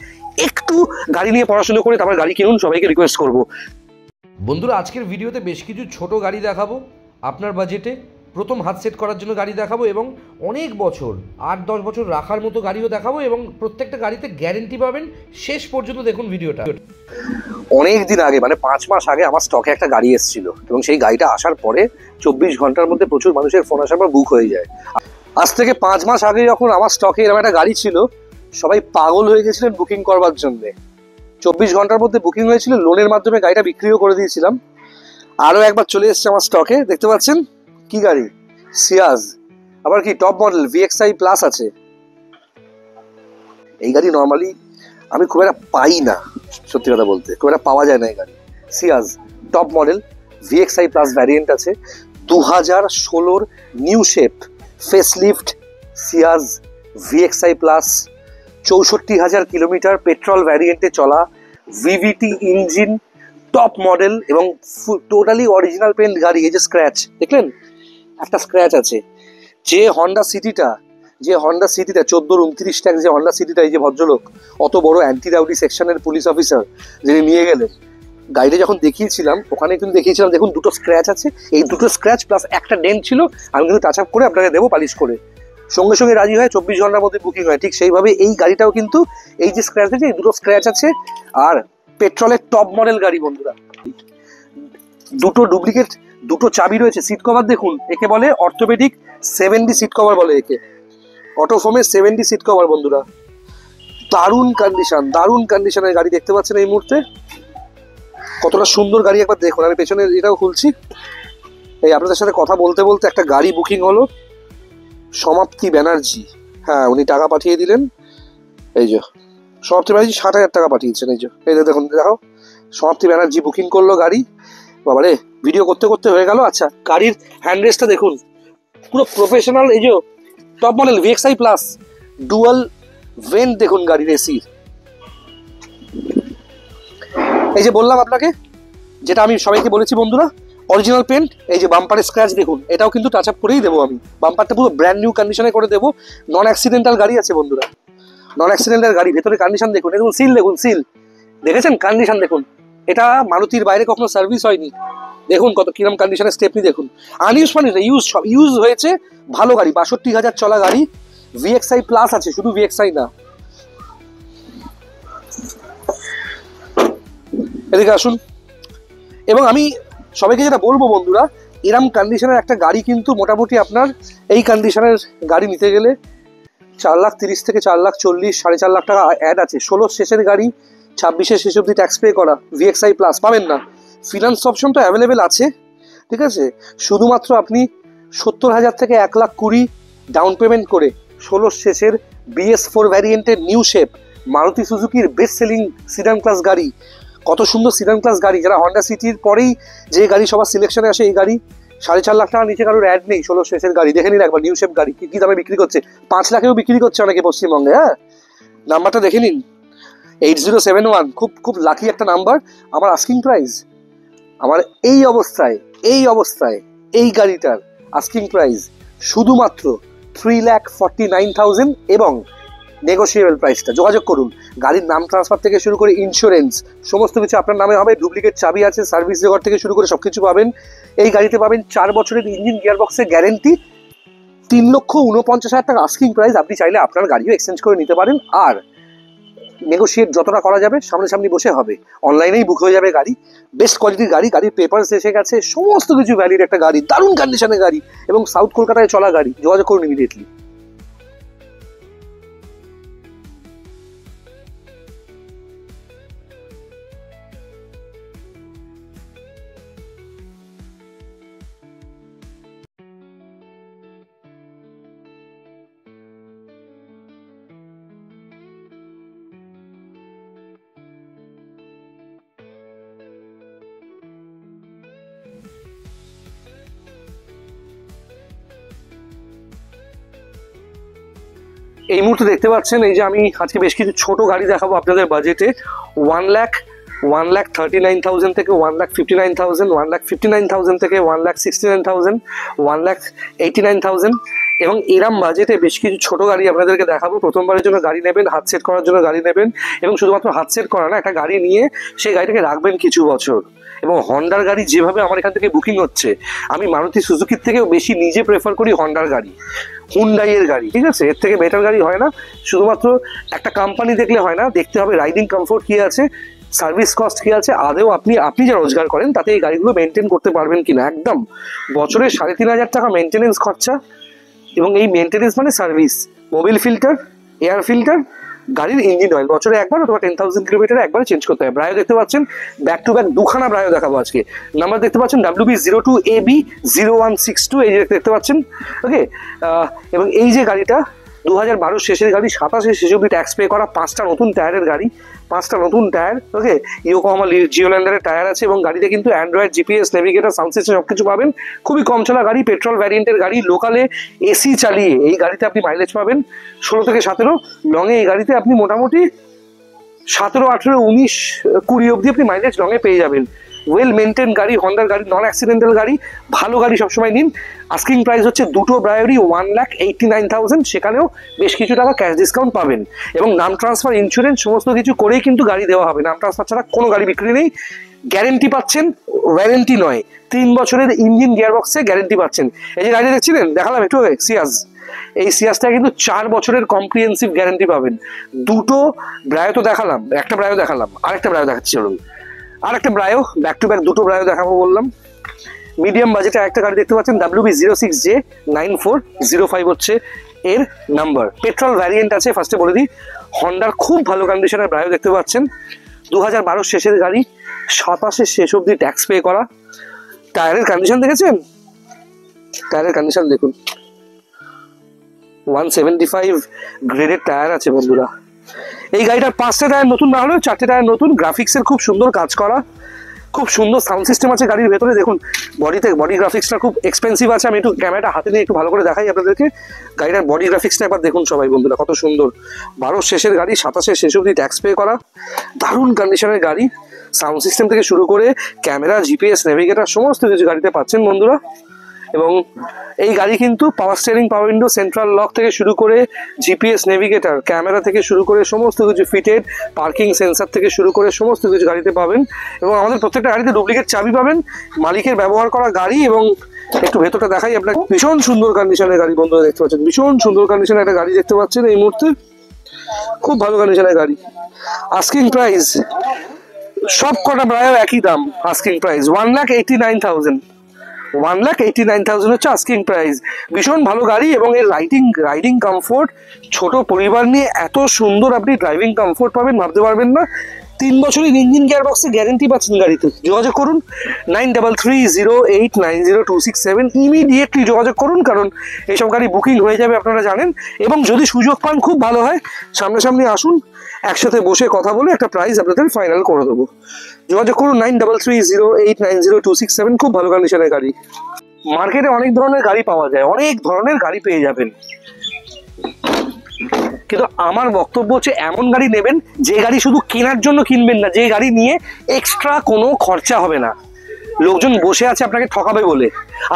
একটু গাড়ি নিয়ে পড়াশোনা করে তারপর গাড়ি কিনুন, সবাইকে রিকোয়েস্ট করবো। বন্ধুরা, আজকের ভিডিওতে বেশ কিছু ছোট গাড়ি দেখাবো আপনার বাজেটে। প্রথম হাত সেট করার জন্য গাড়ি দেখাবো, এবং অনেক বছর 8-10 বছর রাখার মতো গাড়িও দেখাবো, এবং প্রত্যেকটা গাড়িতে গ্যারেন্টি পাবেন। শেষ পর্যন্ত দেখুন ভিডিওটা। অনেক দিন আগে, মানে 5 মাস আগে আমার স্টকে একটা গাড়ি এসেছিল, এবং সেই গাড়িটা আসার পরে 24 ঘন্টার মধ্যে প্রচুর মানুষের ফোন আসার পর বুক হয়ে যায়। আজ থেকে 5 মাস আগে যখন আমার স্টকে এরকম একটা গাড়ি ছিল, সবাই পাগল হয়ে গেছিলেন বুকিং করবার জন্যে। 24 ঘন্টার মধ্যে বুকিং হয়েছিল, লোনের মাধ্যমে গাড়িটা বিক্রিও করে দিয়েছিলাম। আরও একবার চলে এসছে আমার স্টকে, দেখতে পাচ্ছেন কি গাড়ি, সিয়াজ। আবার কি টপ মডেল VXI প্লাস আছে। এই গাড়ি নর্মালি আমি খুব একটা পাই না, সত্যি কথা বলতে খুব একটা পাওয়া যায় না এই গাড়ি। Ciaz top model VXI plus variant আছে, 2016-র new shape face lift Ciaz VXI plus, 64,000 kilometre petrol ভ্যারিয়েন্টে চলা, VVT ইঞ্জিন, টপ মডেল এবং টোটালি অরিজিনাল পেন্ট গাড়ি। এই যে স্ক্র্যাচ দেখলেন, একটা স্ক্র্যাচ আছে। যে হন্ডা সিটিটা 14-29 ট্যাক্স, যে হন্ডা সিটিটা, এই যে ভদ্রলোক অত বড় অ্যান্টি রাউডি সেকশনের পুলিশ অফিসার যিনি নিয়ে গেলেন, গাড়িটা যখন দেখিয়েছিলাম ওখানে কিন্তু দেখিয়েছিলাম, দেখুন 2টো স্ক্র্যাচ আছে। এই 2টো স্ক্র্যাচ প্লাস একটা ডেন্ট ছিল, আমি কিন্তু টাচ আপ করে আপনাকে দেবো পালিশ করে। সঙ্গে সঙ্গে রাজি হয়, 24 ঘন্টার মধ্যে বুকিং হয়। ঠিক সেইভাবে এই গাড়িটাও কিন্তু এই যে স্ক্র্যাচ আছে, এই 2টো স্ক্র্যাচ আছে। আর পেট্রোলের টপ মডেল গাড়ি বন্ধুরা, 2টো ডুপ্লিকেট, 2টো চাবি রয়েছে। সিট কভার দেখুন, একে বলে অর্থোপেডিক 7D সিট কভার বলে একে, অটোফোমের 7D সিট কভার। বন্ধুরা, দারুণ কন্ডিশনের গাড়ি দেখতে পাচ্ছেন এই মুহূর্তে। কতটা সুন্দর গাড়ি একবার দেখুন। আমি পেছনে এটাও খুলছি। এই আপনাদের সাথে কথা বলতে বলতে একটা গাড়ি বুকিং হলো, সমাপ্তি ব্যানার্জি, হ্যাঁ উনি টাকা পাঠিয়ে দিলেন, এই যে সমাপ্তি ব্যানার্জি 60,000 টাকা পাঠিয়েছেন, এই যে এই দেখুন, দেখো সমাপ্তি ব্যানার্জি বুকিং করলো গাড়ি। বাবারে ভিডিও করতে করতে হয়ে গেল। আচ্ছা গাড়ির হ্যান্ডরেস্টটা দেখুন, পুরো প্রফেশনাল, এই যে top model VXI plus dual vent দেখুন গাড়ির এসির। এই যে বললাম আপনাকে, যেটা আমি সবাইকে বলেছি বন্ধুরা, অরিজিনাল পেন্ট। এই যে বাম্পারের স্ক্র্যাচ দেখুন, এটাও কিন্তু টাচ আপ করেই দেবো আমি, বাম্পারটা পুরো ব্র্যান্ড নিউ কন্ডিশনে করে দেবো। নন অ্যাক্সিডেন্টাল গাড়ি আছে বন্ধুরা, নন অ্যাক্সিডেন্টাল গাড়ি। ভেতরে কন্ডিশন দেখুন, দেখুন সিল, দেখুন সিল, দেখেছেন কন্ডিশন দেখুন, এটা মারুতির বাইরে কখনো সার্ভিস হয়নি। দেখুন কত কিরম কন্ডিশনের স্টেপনি দেখুন, আনইউজ মানে ইউজ, সব ইউজ হয়েছে। ভালো গাড়ি, 62,000 চলা গাড়ি, VXI প্লাস আছে, শুধু VXI না। এদিকে আসুন। এবং আমি সবাইকে যেটা বলবো বন্ধুরা, এরম কন্ডিশনের একটা গাড়ি কিন্তু মোটামুটি আপনার এই কন্ডিশনের গাড়ি নিতে গেলে 4,30,000 থেকে 4,40,000, 4.5 লাখ টাকা অ্যাড আছে। 16 শেষের গাড়ি, 26-এর শেষ অব্দি ট্যাক্স পে করা, VXI প্লাস পাবেন না। ফিনান্স অপশন তো অ্যাভেলেবেল আছে, ঠিক আছে। শুধুমাত্র আপনি 70,000 থেকে 1,20,000 ডাউন পেমেন্ট করে 16 শেষের BS4 ভ্যারিয়েন্টের নিউ শেপ মারুতি সুজুকির বেস্ট সেলিং সিডান ক্লাস গাড়ি। কত সুন্দর সিডান ক্লাস গাড়ি, যারা হন্ডা সিটির পরেই যে গাড়ি সবার সিলেকশনে আসে, এই গাড়ি 4.5 লাখ টাকা নিচে কারোর অ্যাড নেই। 16 শেষের গাড়ি দেখে নিন একবার, নিউ শেপ গাড়ি কি দামে বিক্রি করছে, 5 লাখেও বিক্রি করছে অনেকে পশ্চিমবঙ্গে। হ্যাঁ নাম্বারটা দেখে নিন, 8071, খুব খুব লাকি একটা নাম্বার। আমার আস্কিং প্রাইস, আমার এই অবস্থায় এই গাড়িটার আস্কিং প্রাইস শুধুমাত্র 3,49,000 এবং নেগোশিয়েবল প্রাইসটা। যোগাযোগ করুন। গাড়ির নাম ট্রান্সফার থেকে শুরু করে ইন্স্যুরেন্স সমস্ত কিছু আপনার নামে হবে, ডুপ্লিকেট চাবি আছে, সার্ভিস রেকর্ড থেকে শুরু করে সব কিছু পাবেন। এই গাড়িতে পাবেন 4 বছরের ইঞ্জিন গিয়ারবক্সের গ্যারেন্টি, 3,49,000 টাকা আস্কিং প্রাইস। আপনি চাইলে আপনার গাড়িও এক্সচেঞ্জ করে নিতে পারেন, আর নেগোশিয়েট যতটা করা যাবে সামনাসামনি বসে হবে, অনলাইনেই বুক হয়ে যাবে গাড়ি। বেস্ট কোয়ালিটির গাড়ি, গাড়ির পেপারস এসে গেছে, সমস্ত কিছু ভ্যালিড একটা গাড়ি, দারুণ কন্ডিশনের গাড়ি এবং সাউথ কলকাতায় চলা গাড়ি। যোগাযোগ করুন ইমিডিয়েটলি। এই মুহূর্তে দেখতে পাচ্ছেন, এই যে আমি আজকে বেশ কিছু ছোট গাড়ি দেখাবো আপনাদের বাজেটে। 1,39,000 থেকে 1,59,000, 1,59,000 থেকে 1,69,000, 1,89,000 এবং এরম বাজেটে বেশ কিছু ছোট গাড়ি আপনাদেরকে দেখাবো। প্রথমবারের জন্য গাড়ি নেবেন, হাত সেট করার জন্য গাড়ি নেবেন, এবং শুধুমাত্র হাত সেট করা না, একটা গাড়ি নিয়ে সেই গাড়িটাকে রাখবেন কিছু বছর। এবং হন্ডার গাড়ি যেভাবে আমার এখান থেকে বুকিং হচ্ছে, আমি মারুতি সুজুকির থেকেও বেশি নিজে প্রেফার করি হন্ডার গাড়ি, হুন্ডাইয়ের গাড়ি, ঠিক আছে। এর থেকে বেটার গাড়ি হয় না। শুধুমাত্র একটা কোম্পানি দেখলে হয় না, দেখতে হবে রাইডিং কমফোর্ট কী আছে, সার্ভিস কস্ট কী আছে, আদেও আপনি যা রোজগার করেন তাতে এই গাড়িগুলো মেনটেন করতে পারবেন কিনা। একদম বছরে 3,500 টাকা মেনটেনেন্স খরচা, এবং এই মেনটেনেন্স মানে service, Mobil filter, air filter, গাড়ির ইঞ্জিন অয়েল বছরে একবার অথবা 10,000 কিলোমিটারে একবার চেঞ্জ করতে হয়। ব্রায়ো দেখতে পাচ্ছেন, ব্যাক টু ব্যাক দুখানা ব্রায়ো দেখাবো আজকে। নাম্বার দেখতে পাচ্ছেন WB02AB0162, এই যে দেখতে পাচ্ছেন, ওকে। এবং এই যে গাড়িটা 2012 শেষের গাড়ি, 27-এর শেষ অব্দি ট্যাক্স পে করা, 5টা নতুন টায়ারের গাড়ি, 5টা নতুন টায়ার, ওকে। ইয়োকোহামা জিওল্যান্ডারের টায়ার আছে, এবং গাড়িতে কিন্তু Android, GPS, navigator, sound system সব কিছু পাবেন। খুবই কম চলা গাড়ি, পেট্রোল ভ্যারিয়েন্টের গাড়ি, লোকালে এসি চালিয়ে এই গাড়িতে আপনি মাইলেজ পাবেন 16 থেকে 17, লংয়ে এই গাড়িতে আপনি মোটামুটি 17, 18, 19, 20 অব্দি আপনি মাইলেজ লংয়ে পেয়ে যাবেন। ওয়েল মেনটেন গাড়ি, হন্ডার গাড়ি, নন অ্যাক্সিডেন্টাল গাড়ি, ভালো গাড়ি সবসময় নিন। আস্কিং প্রাইস হচ্ছে দুটো ব্রায়োরই 1,89,000, সেখানেও বেশ কিছু টাকা ক্যাশ ডিসকাউন্ট পাবেন, এবং নাম ট্রান্সফার, ইন্স্যুরেন্স সমস্ত কিছু করেই কিন্তু গাড়ি দেওয়া হবে। নাম ট্রান্সফার ছাড়া কোনো গাড়ি বিক্রি নেই। গ্যারেন্টি পাচ্ছেন, ওয়ারেন্টি নয়, 3 বছরের ইঞ্জিন গিয়ারবক্সে গ্যারেন্টি পাচ্ছেন। এই যে গাড়ি দেখছিলেন, দেখালাম একটু সিয়াজ, এই সিয়াজটা কিন্তু 4 বছরের কম্প্রিহেন্সিভ গ্যারেন্টি পাবেন। দুটো ব্রায়ো তো দেখালাম, একটা ব্রায়ো দেখালাম, আরেকটা ব্রায়ো দেখাচ্ছি চলুন। আর একটা ব্রায়ো, ব্যাক টু ব্যাক দুটো ব্রায়ো দেখাবো বললাম। মিডিয়াম বাজেটে একটা গাড়ি দেখতে পাচ্ছেন, WB06J9405 হচ্ছে এর নাম্বার। পেট্রোল ভ্যারিয়েন্ট আছে, ফার্স্টে বলে দিই। হন্ডার খুব ভালো কন্ডিশনের ব্রায়ো দেখতে পাচ্ছেন, 2012 শেষের গাড়ি, 27-এর শেষ অব্দি ট্যাক্স পে করা। টায়ারের কন্ডিশন দেখেছেন, টায়ারের কন্ডিশন দেখুন, 175 গ্রেডের টায়ার আছে বন্ধুরা। এই গাড়িটার 5টা টায়ার নতুন না হলেও 4টে টায়ার নতুন, গ্রাফিক্সের খুব সুন্দর কাজ করা, খুব সুন্দর সাউন্ড সিস্টেম আছে গাড়ির ভেতরে। দেখুন বডি গ্রাফিক্সটা খুব এক্সপেন্সিভ আছে। আমি একটু ক্যামেরাটা হাতে নিয়ে একটু ভালো করে দেখাই আপনাদেরকে। গাড়িটার বডি গ্রাফিক্সটা একবার দেখুন সবাই বন্ধুরা, কত সুন্দর। 12 শেষের গাড়ি, 27 শেষ অবধি ট্যাক্স পে করা, দারুণ কন্ডিশনের গাড়ি। সাউন্ড সিস্টেম থেকে শুরু করে ক্যামেরা, জিপিএস, নেভিগেটর সমস্ত কিছু গাড়িতে পাচ্ছেন বন্ধুরা। এবং এই গাড়ি কিন্তু পাওয়ার স্টিয়ারিং, পাওয়ার উইন্ডো, সেন্ট্রাল লক থেকে শুরু করে জিপিএস, নেভিগেটর, ক্যামেরা থেকে শুরু করে সমস্ত কিছু ফিটেড, পার্কিং সেন্সার থেকে শুরু করে সমস্ত কিছু গাড়িতে পাবেন। এবং আমাদের প্রত্যেকটা গাড়িতে ডুপ্লিকেট চাবি পাবেন, মালিকের ব্যবহার করা গাড়ি। এবং একটু ভেতরটা দেখাই আপনাকে, ভীষণ সুন্দর কন্ডিশনের গাড়ি বন্ধুরা দেখতে পাচ্ছেন, ভীষণ সুন্দর কন্ডিশনের একটা গাড়ি দেখতে পাচ্ছেন এই মুহূর্তে, খুব ভালো কন্ডিশনের গাড়ি। আস্কিং প্রাইস সব কটা প্রায় একই দাম, আস্কিং প্রাইস 1,89,000, 1,89,000 হচ্ছে আস্কিং প্রাইস। ভীষণ ভালো গাড়ি এবং এর রাইডিং কমফোর্ট, ছোট পরিবার নিয়ে এত সুন্দর আপনি ড্রাইভিং কমফোর্ট পাবেন ভাবতে পারবেন না। 3 বছরের ইঞ্জিন গিয়ার বক্সে গ্যারেন্টি পাচ্ছেন গাড়িতে। যোগাযোগ করুন 9330890267, ইমিডিয়েটলি যোগাযোগ করুন, কারণ এইসব গাড়ি বুকিং হয়ে যাবে আপনারা জানেন। এবং যদি সুযোগ পান খুব ভালো হয়, সামনাসামনি আসুন, একসাথে বসে কথা বলে একটা প্রাইস আপনাদের ফাইনাল করে দেবো। যোগাযোগ করুন 9330890267, খুব ভালো কন্ডিশনের গাড়ি। মার্কেটে অনেক ধরনের গাড়ি পাওয়া যায়, অনেক ধরনের গাড়ি পেয়ে যাবেন, কিন্তু আমার বক্তব্য হচ্ছে এমন গাড়ি নেবেন যে গাড়ি শুধু কেনার জন্য কিনবেন না, যে গাড়ি নিয়ে এক্সট্রা কোনো খরচা হবে না। লোকজন বসে আছে আপনাকে ঠকাবে বলে,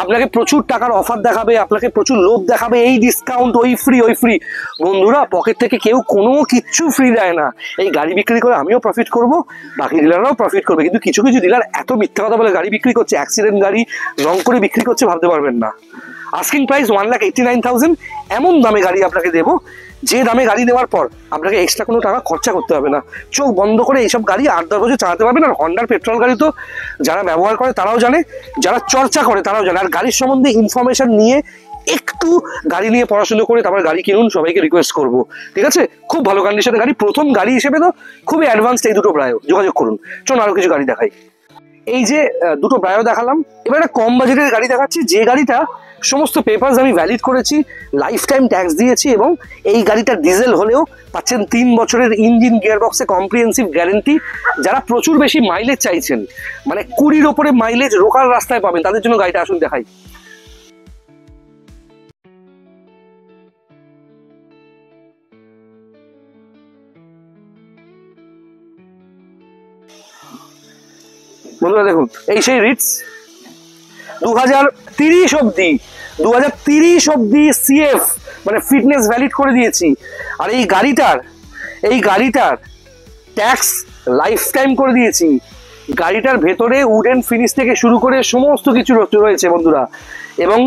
আপনাকে প্রচুর টাকার অফার দেখাবে, আপনাকে প্রচুর লোভ দেখাবে, এই ডিসকাউন্ট, ওই ফ্রি। বন্ধুরা, পকেট থেকে কেউ কোনো কিচ্ছু ফ্রি দেয় না। এই গাড়ি বিক্রি করে আমিও প্রফিট করব, বাকি ডিলাররাও প্রফিট করবে। কিন্তু কিছু কিছু ডিলার এত মিথ্যা কথা বলে গাড়ি বিক্রি করছে, অ্যাক্সিডেন্ট গাড়ি রং করে বিক্রি করছে, ভাবতে পারবেন না। আস্কিং প্রাইস 1,89,000, এমন দামে গাড়ি আপনাকে দেবো যে দামে গাড়ি নেওয়ার পর আপনাকে এক্সট্রা কোনো টাকা খরচা করতে হবে না। চোখ বন্ধ করে এইসব গাড়ি 8-10 বছর চালাতে পারবেন। আর হন্ডার পেট্রোল গাড়ি তো যারা ব্যবহার করে তারাও জানে, যারা চর্চা করে তারাও জানে। আর গাড়ির সম্বন্ধে ইনফরমেশন নিয়ে একটু গাড়ি নিয়ে পড়াশুনো করে তারপরে গাড়ি কিনুন, সবাইকে রিকোয়েস্ট করবো, ঠিক আছে? খুব ভালো কন্ডিশনের গাড়ি, প্রথম গাড়ি হিসেবে তো খুবই অ্যাডভান্সড এই দুটো প্রায়। যোগাযোগ করুন। চলুন আরো কিছু গাড়ি দেখাই। এই যে দুটো প্রায় দেখালাম, এবার একটা কম বাজেটের গাড়ি দেখাচ্ছি, যে গাড়িটা সমস্ত পেপারস আমি ভ্যালিড করেছি, লাইফ টাইম ট্যাক্স দিয়েছি, এবং এই গাড়িটা ডিজেল হলেও পাচ্ছেন 3 বছরের ইঞ্জিন গিয়ারবক্সে কম্প্রিহেন্সিভ গ্যারেন্টি। যারা প্রচুর বেশি মাইলেজ চাইছেন, মানে 20-র ওপরে মাইলেজ লোকাল রাস্তায় পাবেন, তাদের জন্য গাড়িটা আসুন দেখাই। বন্ধুরা দেখুন, এই সেই রিটস 2030 অব্দি সিএফ মানে ফিটনেস ভ্যালিড করে দিয়েছি। আর এই গাড়িটার ট্যাক্স লাইফ টাইম করে দিয়েছি। গাড়িটার ভেতরে উডেন ফিনিশ থেকে শুরু করে সমস্ত কিছু রয়েছে বন্ধুরা, এবং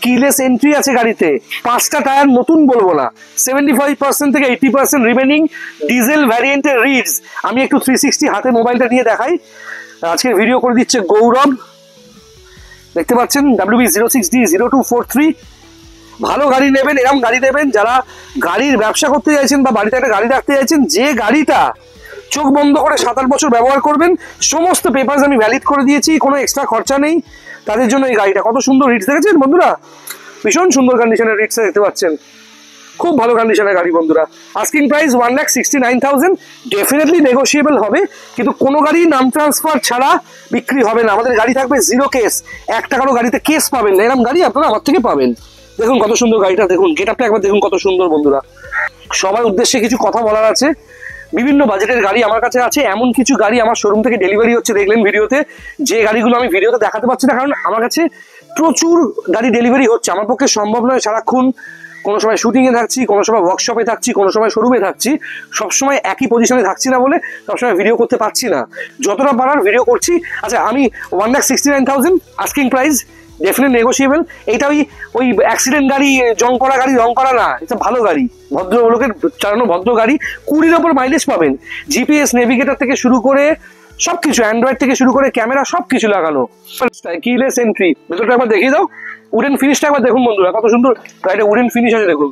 কিলেস এন্ট্রি আছে গাড়িতে। 5টা টায়ার নতুন বলবো না, 75% থেকে 80% রিমেনিং ডিজেল ভ্যারিয়েন্টের রিডস। আমি একটু 360 হাতে মোবাইলটা নিয়ে দেখাই। আজকের ভিডিও করে দিচ্ছে গৌরব, দেখতে পাচ্ছেন WB06D0243। ভালো গাড়ি নেবেন, এরকম গাড়ি নেবেন যারা গাড়ির ব্যবসা করতে চাইছেন বা বাড়িতে একটা গাড়ি রাখতে চাইছেন, যে গাড়িটা চোখ বন্ধ করে 7-8 বছর ব্যবহার করবেন। সমস্ত পেপারস আমি ভ্যালিড করে দিয়েছি, কোনো এক্সট্রা খরচা নেই তাদের জন্য। এই গাড়িটা কত সুন্দর রিটস দেখেছেন বন্ধুরা, ভীষণ সুন্দর কন্ডিশনের রিটস দেখতে পাচ্ছেন, খুব ভালো কন্ডিশনের গাড়ি বন্ধুরা। আস্কিং প্রাইস 1,69,000, ডেফিনেটলি নেগোশিয়েবল হবে, কিন্তু কোনো গাড়ি নাম ট্রান্সফার ছাড়া বিক্রি হবে না। আমাদের গাড়ি থাকবে 0 কেস, 1 টাকারও গাড়িতে কেস পাবেন না, এরকম গাড়ি আপনারা আমার থেকে পাবেন। দেখুন কত সুন্দর গাড়িটা, দেখুন গেটআপটা একবার দেখুন কত সুন্দর বন্ধুরা। সবার উদ্দেশ্যে কিছু কথা বলার আছে। বিভিন্ন বাজেটের গাড়ি আমার কাছে আছে, এমন কিছু গাড়ি আমার শোরুম থেকে ডেলিভারি হচ্ছে, দেখলেন ভিডিওতে। যে গাড়িগুলো আমি ভিডিওতে দেখাতে পারছি না, কারণ আমার কাছে প্রচুর গাড়ি ডেলিভারি হচ্ছে, আমার পক্ষে সম্ভব নয় সারাক্ষণ। কোনো সময় শুটিংয়ে থাকছি, কোনো সময় ওয়ার্কশপে থাকছি, কোনো সময় শোরুমে থাকছি, সবসময় একই পজিশনে থাকছি না বলে সবসময় ভিডিও করতে পারছি না। যতটা পারার ভিডিও করছি। আচ্ছা, আমি 1,69,000 আস্কিং প্রাইস, ডেফিনেট নেগোশিয়েবল। এটা ওই অ্যাক্সিডেন্ট গাড়ি, রং করা না, এটা ভালো গাড়ি, ভদ্রলোকের চালানো ভদ্র গাড়ি। 20-র ওপর মাইলেজ পাবেন, জিপিএস, নেভিগেটর থেকে শুরু করে সবকিছু, অ্যান্ড্রয়েড থেকে শুরু করে ক্যামেরা সবকিছু লাগানো, কিলেস এন্ট্রি। ভেতরটা একবার দেখিয়ে দাও, উডেন ফিনিশটা একবার দেখুন বন্ধুরা, কত সুন্দর গাড়িটা উডেন ফিনিশ আছে দেখুন।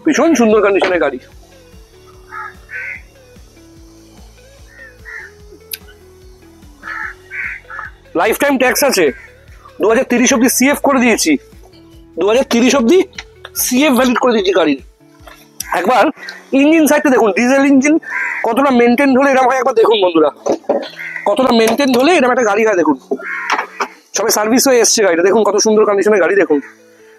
ভীষণ সুন্দর কন্ডিশনের গাড়ি। লাইফ টাইম ট্যাক্স আছে, 2030 অব্দি সিএফ করে দিয়েছি, 2030 অব্দি সিএফ ভ্যালিড করে দিয়েছি গাড়ির। একবার ইঞ্জিন সাইডটা দেখুন, ডিজেল ইঞ্জিন কতটা মেনটেন হলে এরকম হয় একবার দেখুন বন্ধুরা, কতটা মেনটেন হলে এরকম একটা গাড়ি হয় দেখুন। সবাই সার্ভিস হয়ে এসছে গাড়িটা, দেখুন কত সুন্দর কন্ডিশনের গাড়ি, দেখুন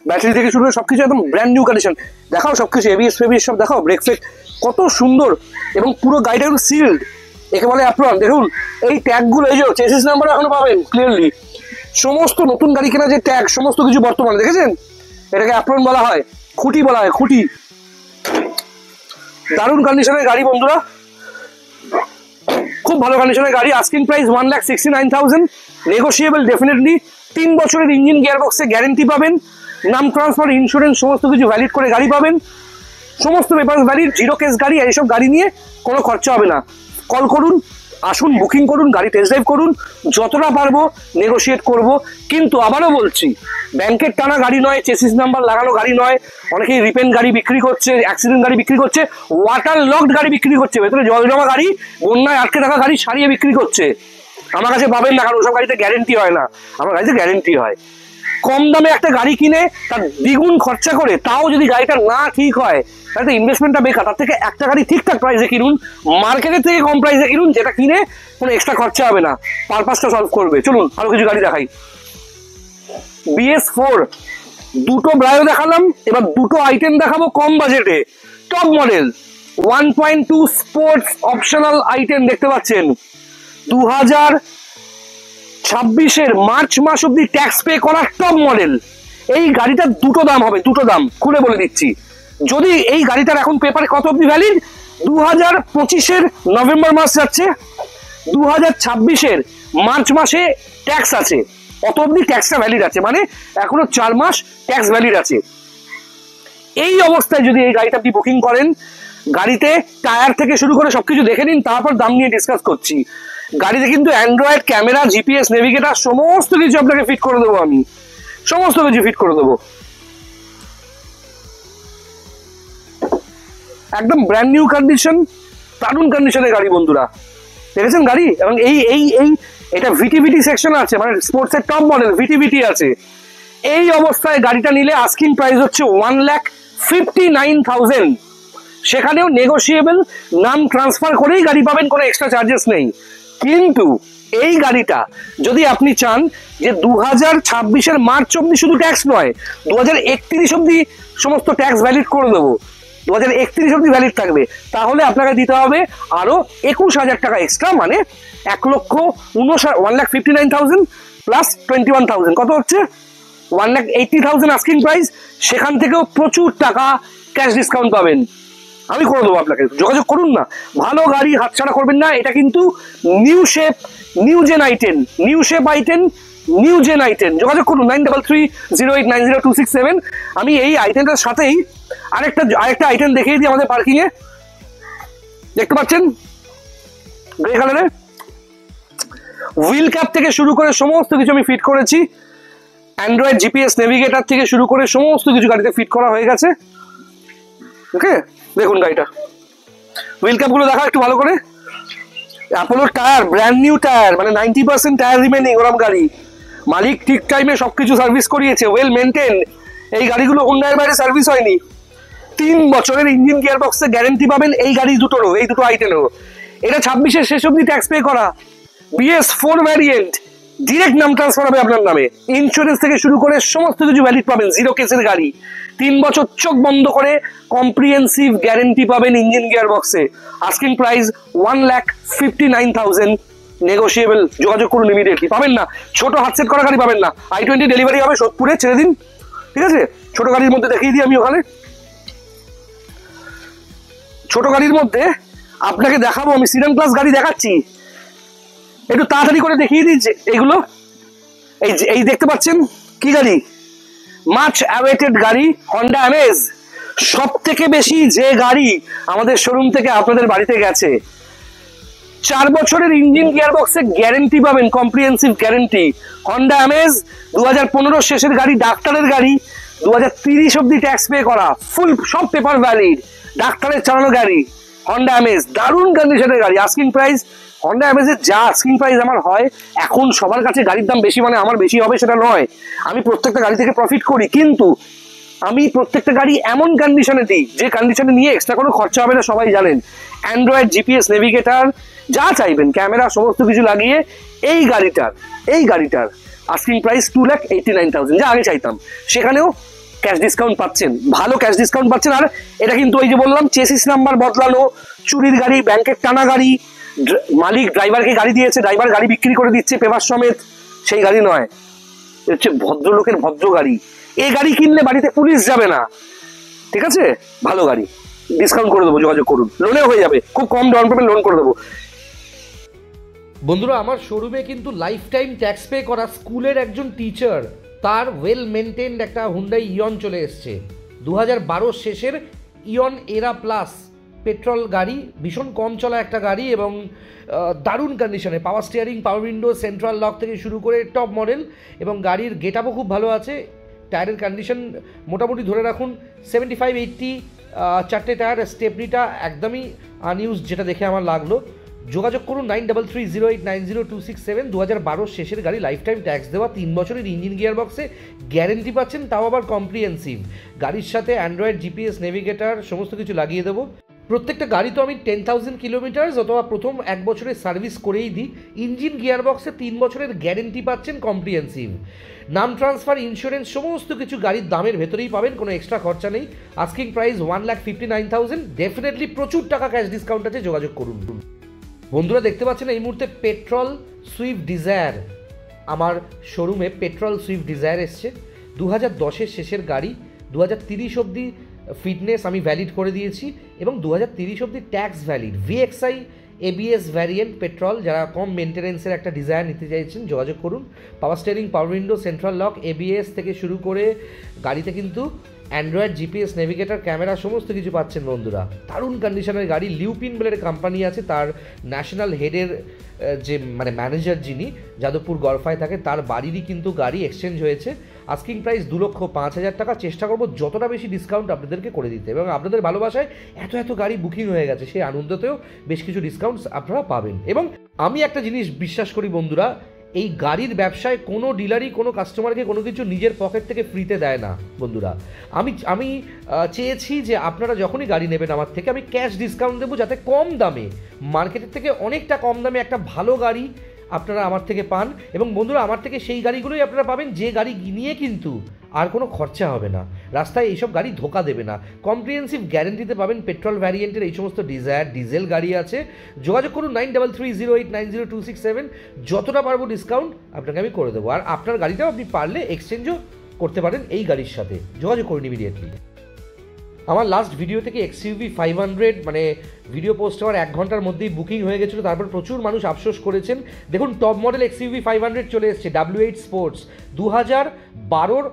ব্যাটারি থেকে শুরু করে সবকিছু একদম ব্র্যান্ড নিউ কন্ডিশন। দেখাও সবকিছু, এবিএস ফেবিএস সব দেখাও, ব্রেক ফ্রেক কত সুন্দর, এবং পুরো গাড়িটা একটু সিল্ড, একে বলে অ্যাপ্রন। দেখুন এই ট্যাগগুলো, এই যে চেসিস নাম্বার এখনো পাবেন ক্লিয়ারলি, সমস্ত নতুন গাড়ি কেনা যে ট্যাগ সমস্ত কিছু বর্তমানে দেখেছেন, এটাকে অ্যাপ্রন বলা হয়, খুঁটি বলা হয়, খুঁটি। দারুণ কন্ডিশনের গাড়ি বন্ধুরা, খুব ভালো কন্ডিশনের গাড়ি। Asking price 1,69,000, negotiable definitely. 3 বছরের ইঞ্জিন গিয়ার বক্সে গ্যারেন্টি পাবেন, নাম ট্রান্সফার ইন্স্যুরেন্স সমস্ত কিছু ভ্যালিড করে গাড়ি পাবেন, সমস্ত পেপার ভ্যালিড, জিরো কেস গাড়ি। এইসব গাড়ি নিয়ে কোনো খরচা হবে না। কল করুন, আসুন, বুকিং করুন, গাড়ি টেস্ট ড্রাইভ করুন, যতটা পারবো নেগোশিয়েট করব। কিন্তু আবারও বলছি, ব্যাংকের টানা গাড়ি নয়, চেসিস নাম্বার লাগানো গাড়ি নয়। অনেকেই রিপেন গাড়ি বিক্রি করছে, অ্যাক্সিডেন্ট গাড়ি বিক্রি করছে, ওয়াটার লকড গাড়ি বিক্রি করছে, ভেতরে জল জমা গাড়ি, বন্যায় আটকে থাকা গাড়ি সারিয়ে বিক্রি করছে। আমার কাছে পাবেন না, কারণ ওসব গাড়িতে গ্যারেন্টি হয় না, আমার গাড়িতে গ্যারেন্টি হয়। কম দামে একটা গাড়ি কিনে তার দ্বিগুণ খরচা করে, তাও যদি গাড়িটা না ঠিক হয় তাহলে ইনভেস্টমেন্টটা বেকার। তার থেকে একটা গাড়ি ঠিকঠাক প্রাইসে কিনুন, মার্কেটের থেকে কম প্রাইসে কিনুন, যেটা কিনে কোনো এক্সট্রা খরচা হবে না, পারপাসটা সলভ করবে। চলুন আরো কিছু গাড়ি দেখাই। BS4 দুটো ব্রায়ো দেখালাম, এবার দুটো আইটেম দেখাবো কম বাজেটে, top model 1.2 sports optional item দেখতে পাচ্ছেন। 2026-এর মার্চ মাস অব্দি ট্যাক্স পে করা টপ মডেল। এই গাড়িটার দুটো দাম হবে, দুটো দাম খুলে বলে দিচ্ছি। যদি এই গাড়িটার এখন পেপারে কত অব্দি ভ্যালিড, 2025-এর নভেম্বর মাস যাচ্ছে, 2026-এর মার্চ মাসে ট্যাক্স আছে, অত অব্দি ট্যাক্সটা ভ্যালিড আছে, মানে এখনো 4 মাস ট্যাক্স ভ্যালিড আছে। এই অবস্থায় যদি এই গাড়িটা আপনি বুকিং করেন, গাড়িতে টায়ার থেকে শুরু করে সবকিছু দেখে নিন, তারপর দাম নিয়ে ডিসকাস করছি। গাড়িতে কিন্তু অ্যান্ড্রয়েড ক্যামেরা, জিপিএস, নেভিগেটার সমস্ত কিছু আপনাকে ফিট করে দেবো, আমি সমস্ত কিছু ফিট করে দেবো। একদম ব্র্যান্ড নিউ কন্ডিশন, দারুণ কন্ডিশনের গাড়ি বন্ধুরা, দেখেছেন গাড়ি। এবং এটা ভিটিভিটি সেকশন আছে, মানে স্পোর্টসের টপ মডেল ভিটিভিটি আছে। এই অবস্থায় গাড়িটা নিলে আস্কিং প্রাইস হচ্ছে 1,59,000, সেখানেও নেগোশিয়েবল, নাম ট্রান্সফার করেই গাড়ি পাবেন, কোনো এক্সট্রা চার্জেস নেই। কিন্তু এই গাড়িটা যদি আপনি চান যে 2026-এর মার্চ অব্দি শুধু ট্যাক্স নয়, 2031 অব্দি সমস্ত ট্যাক্স ভ্যালিড করে দেবো, 2031 অব্দি ভ্যালিড থাকবে, তাহলে আপনাকে দিতে হবে আরো 21,000 টাকা এক্সট্রা, মানে 1,59,000 প্লাস 21,000, কত হচ্ছে 1,80,000 আস্কিং প্রাইস। সেখান থেকেও প্রচুর টাকা ক্যাশ ডিসকাউন্ট পাবেন, আমি করে দেবো। আপনাকে যোগাযোগ করুন না, ভালো গাড়ি হাতছাড়া করবেন না। এটা কিন্তু new shape, new gen i10, new shape i10, new gen i10। যোগাযোগ করুন 9330890267। আমি এই i10টার সাথেই আরেকটা i10 দেখিয়ে দিই আমাদের পার্কিং এ, দেখতে পাচ্ছেন গ্রে কালারে। হুইল ক্যাপ থেকে শুরু করে সমস্ত কিছু আমি ফিট করেছি, অ্যান্ড্রয়েড জিপিএস নেভিগেটর থেকে শুরু করে সমস্ত কিছু গাড়িতে ফিট করা হয়ে গেছে। ওকে, দেখুন গাড়িটা, হুইল ক্যাপ গুলো দেখা একটু ভালো করে। অ্যাপোলোর টায়ার, ব্র্যান্ড নিউ টায়ার, মানে 90% টায়ার রিমেনিং, ওরকম গাড়ি। মালিক ঠিক টাইমে সবকিছু সার্ভিস করিয়েছে, ওয়েল মেনটেন। এই গাড়িগুলো অন্যের বাইরে সার্ভিস হয়নি। 3 বছরের ইঞ্জিন গিয়ার বক্সে গ্যারেন্টি পাবেন এই গাড়ি দুটোরও, এই দুটো আইটেমেরও। এটা 26-এর শেষ অব্দি ট্যাক্স পে করা, BS4 ভ্যারিয়েন্ট, ডিরেক্ট নাম ট্রান্সফার হবে আপনার নামে, ইন্স্যুরেন্স থেকে শুরু করে সমস্ত কিছু ভ্যালিড পাবেন, জিরো কেসের গাড়ি। 3 বছর চোখ বন্ধ করে কম্প্রিহেন্সিভ গ্যারেন্টি পাবেন ইঞ্জিন গিয়ার বক্সে। Asking price 1,59,000, negotiable. যোগাযোগ করুন ইমিডিয়েটলি। পাবেন না, ছোট হাত সেট করা গাড়ি পাবেন না। i20 ডেলিভারি হবে সোদপুরে, ছেড়ে দিন, ঠিক আছে। ছোট গাড়ির মধ্যে দেখিয়ে দিই আমি, ওখানে ছোট গাড়ির মধ্যে আপনাকে দেখাবো আমি, সিডান ক্লাস গাড়ি দেখাচ্ছি, একটু তাড়াতাড়ি করে দেখিয়ে দিচ্ছি। এগুলো এই দেখতে পাচ্ছেন কি গাড়ি, মাচ অ্যাওয়েটেড গাড়ি, হন্ডা অ্যামেজ। সব থেকে বেশি যে গাড়ি আমাদের শোরুম থেকে আপনাদের বাড়িতে গেছে, 4 বছরের ইঞ্জিন গিয়ার বক্সে গ্যারেন্টি পাবেন, কম্প্রিহেন্সিভ গ্যারেন্টি। হন্ডা অ্যামেজ 2015 শেষের গাড়ি, ডাক্তারের গাড়ি, 2030 অব্দি ট্যাক্স পে করা, ফুল সব পেপার ভ্যালিড, ডাক্তারের চালানো গাড়ি, হন্ডা অ্যামেজ, দারুণ কন্ডিশনের গাড়ি। আস্কিং প্রাইস হন্ডা অ্যাভেজের যা আস্কিং প্রাইস আমার হয়, এখন সবার কাছে গাড়ির দাম বেশি মানে আমার বেশি হবে সেটা নয়, আমি প্রত্যেকটা গাড়ি থেকে প্রফিট করি, কিন্তু আমি প্রত্যেকটা গাড়ি এমন কন্ডিশনে দিই যে কন্ডিশনে নিয়ে এক্সট্রা কোনো খরচা হবে না। সবাই জানেন অ্যান্ড্রয়েড জিপিএস নেভিগেটর যা চাইবেন, ক্যামেরা সমস্ত কিছু লাগিয়ে এই গাড়িটার আস্কিং প্রাইস 2,89,000, যা আগে চাইতাম। সেখানেও ক্যাশ ডিসকাউন্ট পাচ্ছেন, ভালো ক্যাশ ডিসকাউন্ট পাচ্ছেন। আর এটা কিন্তু ওই যে বললাম চেসিস নাম্বার বদলানো, চুরির গাড়ি, ব্যাংকের টানা গাড়ি, মালিক ড্রাইভারকে গাড়ি দিয়েছে, ড্রাইভার গাড়ি বিক্রি করে দিচ্ছে পেপার সমেত, সেই গাড়ি নয়। হচ্ছে ভদ্রলোকের ভদ্র গাড়ি। এই গাড়ি কিনলে বাড়িতে পুলিশ যাবে না, ঠিক আছে? ভালো গাড়ি, ডিসকাউন্ট করে দেবো, যোগাযোগ করুন, লোনে হয়ে যাবে, খুব কম ডাউন পেমেন্ট, লোন করে দেবো। বন্ধুরা, আমার শোরুমে কিন্তু লাইফ টাইম ট্যাক্স পে করা স্কুলের একজন টিচার, তার ওয়েল মেনটেন্ড একটা হুন্ডাই ইয়ন চলে এসছে, 2012 শেষের ইয়ন এরা প্লাস পেট্রোল গাড়ি, ভীষণ কম চলা একটা গাড়ি এবং দারুণ কন্ডিশনে, পাওয়ার স্টিয়ারিং, পাওয়ার উইন্ডো, সেন্ট্রাল লক থেকে শুরু করে টপ মডেল, এবং গাড়ির গেট আপও খুব ভালো আছে। টায়ারের কন্ডিশন মোটামুটি ধরে রাখুন 75-80, চারটে টায়ার, স্টেপনিটা একদমই আনইউজ যেটা দেখে আমার লাগলো। যোগাযোগ করুন 9330890267। 2012 শেষের গাড়ি, লাইফ টাইম ট্যাক্স দেওয়া, 3 বছরের ইঞ্জিন গিয়ার বক্সে গ্যারেন্টি পাচ্ছেন, তাও আবার কম্প্রিহেন্সিভ। গাড়ির সাথে অ্যান্ড্রয়েড জিপিএস নেভিগেটর সমস্ত কিছু লাগিয়ে দেবো। প্রত্যেকটা গাড়ি তো আমি 10,000 কিলোমিটার অথবা প্রথম 1 বছরের সার্ভিস করেই দিই। ইঞ্জিন গিয়ার বক্সে 3 বছরের গ্যারেন্টি পাচ্ছেন কম্প্রিহেন্সিভ। নাম ট্রান্সফার, ইন্স্যুরেন্স সমস্ত কিছু গাড়ির দামের ভেতরেই পাবেন, কোনো এক্সট্রা খরচা নেই। আস্কিং প্রাইস 1,59,000, ডেফিনেটলি প্রচুর টাকা ক্যাশ ডিসকাউন্ট আছে, যোগাযোগ করুন। বন্ধুরা দেখতে পাচ্ছেন এই মুহূর্তে পেট্রোল সুইফট ডিজায়ার, আমার শোরুমে পেট্রোল সুইফট ডিজায়ার এসছে, 2010-এর শেষের গাড়ি, 2030 অবধি ফিটনেস আমি ভ্যালিড করে দিয়েছি এবং 2030 অবধি tax valid. VXI ABS variant petrol, যারা কম মেনটেন্যান্সের একটা ডিজায়ার নিতে চাইছেন যোগাযোগ করুন। পাওয়ার স্টিয়ারিং, পাওয়ার উইন্ডো, সেন্ট্রাল লক, ABS থেকে শুরু করে গাড়িতে কিন্তু অ্যান্ড্রয়েড জিপিএস নেভিগেটর, ক্যামেরা সমস্ত কিছু পাচ্ছেন বন্ধুরা। দারুণ কন্ডিশনের গাড়ি। লিউপিন বলে কোম্পানি আছে, তার ন্যাশনাল হেডের যে মানে ম্যানেজার যিনি যাদবপুর গড়ফায় থাকে, তার বাড়িরই কিন্তু গাড়ি এক্সচেঞ্জ হয়েছে। আস্কিং প্রাইস 2,05,000 টাকা। চেষ্টা করবো যতটা বেশি ডিসকাউন্ট আপনাদেরকে করে দিতে, এবং আপনাদের ভালোবাসায় এত গাড়ি বুকিং হয়ে গেছে, সেই আনন্দতেও বেশ কিছু ডিসকাউন্টস আপনারা পাবেন। এবং আমি একটা জিনিস বিশ্বাস করি বন্ধুরা, এই গাড়ির ব্যবসায় কোনো ডিলারই কোনো কাস্টমারকে কোনো কিছু নিজের পকেট থেকে ফ্রিতে দেয় না বন্ধুরা। আমি চেয়েছি যে আপনারা যখনই গাড়ি নেবেন আমার থেকে, আমি ক্যাশ ডিসকাউন্ট দেবো, যাতে কম দামে, মার্কেটের থেকে অনেকটা কম দামে একটা ভালো গাড়ি আপনারা আমার থেকে পান। এবং বন্ধুরা, আমার থেকে সেই গাড়িগুলোই আপনারা পাবেন যে গাড়ি নিয়ে কিন্তু আর কোনো খরচা হবে না, রাস্তায় এইসব গাড়ি ধোকা দেবে না, কম্প্রিহেন্সিভ গ্যারেন্টিতে পাবেন। পেট্রোল ভ্যারিয়েন্টের এই সমস্ত ডিজায়ার, ডিজেল গাড়ি আছে, যোগাযোগ করুন 9330890267। যতটা পারবো ডিসকাউন্ট আপনাকে আমি করে দেবো, আর আপনার গাড়িটাও আপনি পারলে এক্সচেঞ্জও করতে পারেন এই গাড়ির সাথে, যোগাযোগ করুন ইমিডিয়েটলি। আমার লাস্ট ভিডিও থেকে XUV 500 মানে ভিডিও পোস্ট হওয়ার 1 ঘন্টার মধ্যেই বুকিং হয়ে গেছিলো, তারপর প্রচুর মানুষ আফসোস করেছেন। দেখুন টপ মডেল XUV 500 চলে এসেছে, W8 স্পোর্টস, 2012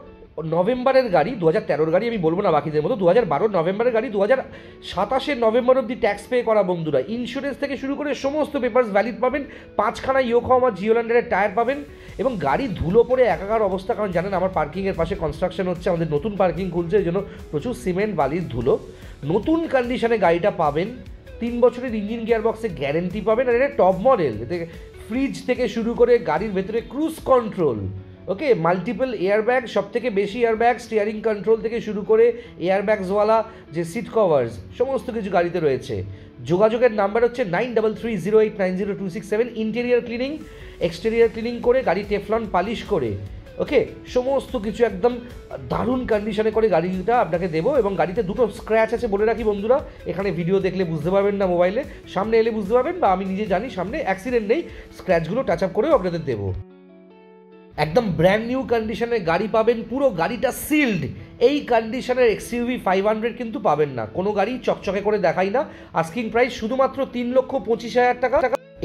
নভেম্বরের গাড়ি, 2013 গাড়ি আমি বলবো না বাকিদের মতো, 2012 নভেম্বরের গাড়ি, 2027 নভেম্বর অবধি ট্যাক্স পে করা বন্ধুরা। ইন্স্যুরেন্স থেকে শুরু করে সমস্ত পেপারস ভ্যালিড পাবেন, 5খানা ইয়োকোহামা জিওল্যান্ডারের টায়ার পাবেন, এবং গাড়ি ধুলো পড়ে একাকার অবস্থা, কারণ জানেন আমার পার্কিংয়ের পাশে কনস্ট্রাকশন হচ্ছে, আমাদের নতুন পার্কিং খুলছে, এই জন্য প্রচুর সিমেন্ট বালির ধুলো। নতুন কন্ডিশনে গাড়িটা পাবেন, 3 বছরের ইঞ্জিন গিয়ার বক্সে গ্যারেন্টি পাবেন, আর এটা টপ মডেল, এতে ফ্রিজ থেকে শুরু করে গাড়ির ভেতরে ক্রুজ কন্ট্রোল, ওকে, মাল্টিপল এয়ারব্যাগ, সব থেকে বেশি এয়ারব্যাগ, স্টিয়ারিং কন্ট্রোল থেকে শুরু করে এয়ারব্যাগসওয়ালা যে সিট কভার্স সমস্ত কিছু গাড়িতে রয়েছে। যোগাযোগের নাম্বার হচ্ছে 9330890267। ইন্টেরিয়ার ক্লিনিং, এক্সটেরিয়ার ক্লিনিং করে, গাড়ি টেফলন পালিশ করে, ওকে, সমস্ত কিছু একদম দারুণ কন্ডিশনে করে গাড়িটা আপনাকে দেবো। এবং গাড়িতে 2টো স্ক্র্যাচ আছে বলে রাখি বন্ধুরা, এখানে ভিডিও দেখলে বুঝতে পারবেন না, মোবাইলে সামনে এলে বুঝতে পারবেন, বা আমি নিজে জানি সামনে অ্যাক্সিডেন্ট নেই, স্ক্র্যাচগুলো টাচ আপ করেও আপনাদের দেবো। একদম ব্র্যান্ড নিউ কন্ডিশনের গাড়ি পাবেন, পুরো গাড়িটা সিল্ড। এই কন্ডিশনের XUV 500 কিন্তু পাবেন না, কোনো গাড়ি চকচকে করে দেখাই না। আস্কিং প্রাইস শুধুমাত্র 3,25,000 টাকা।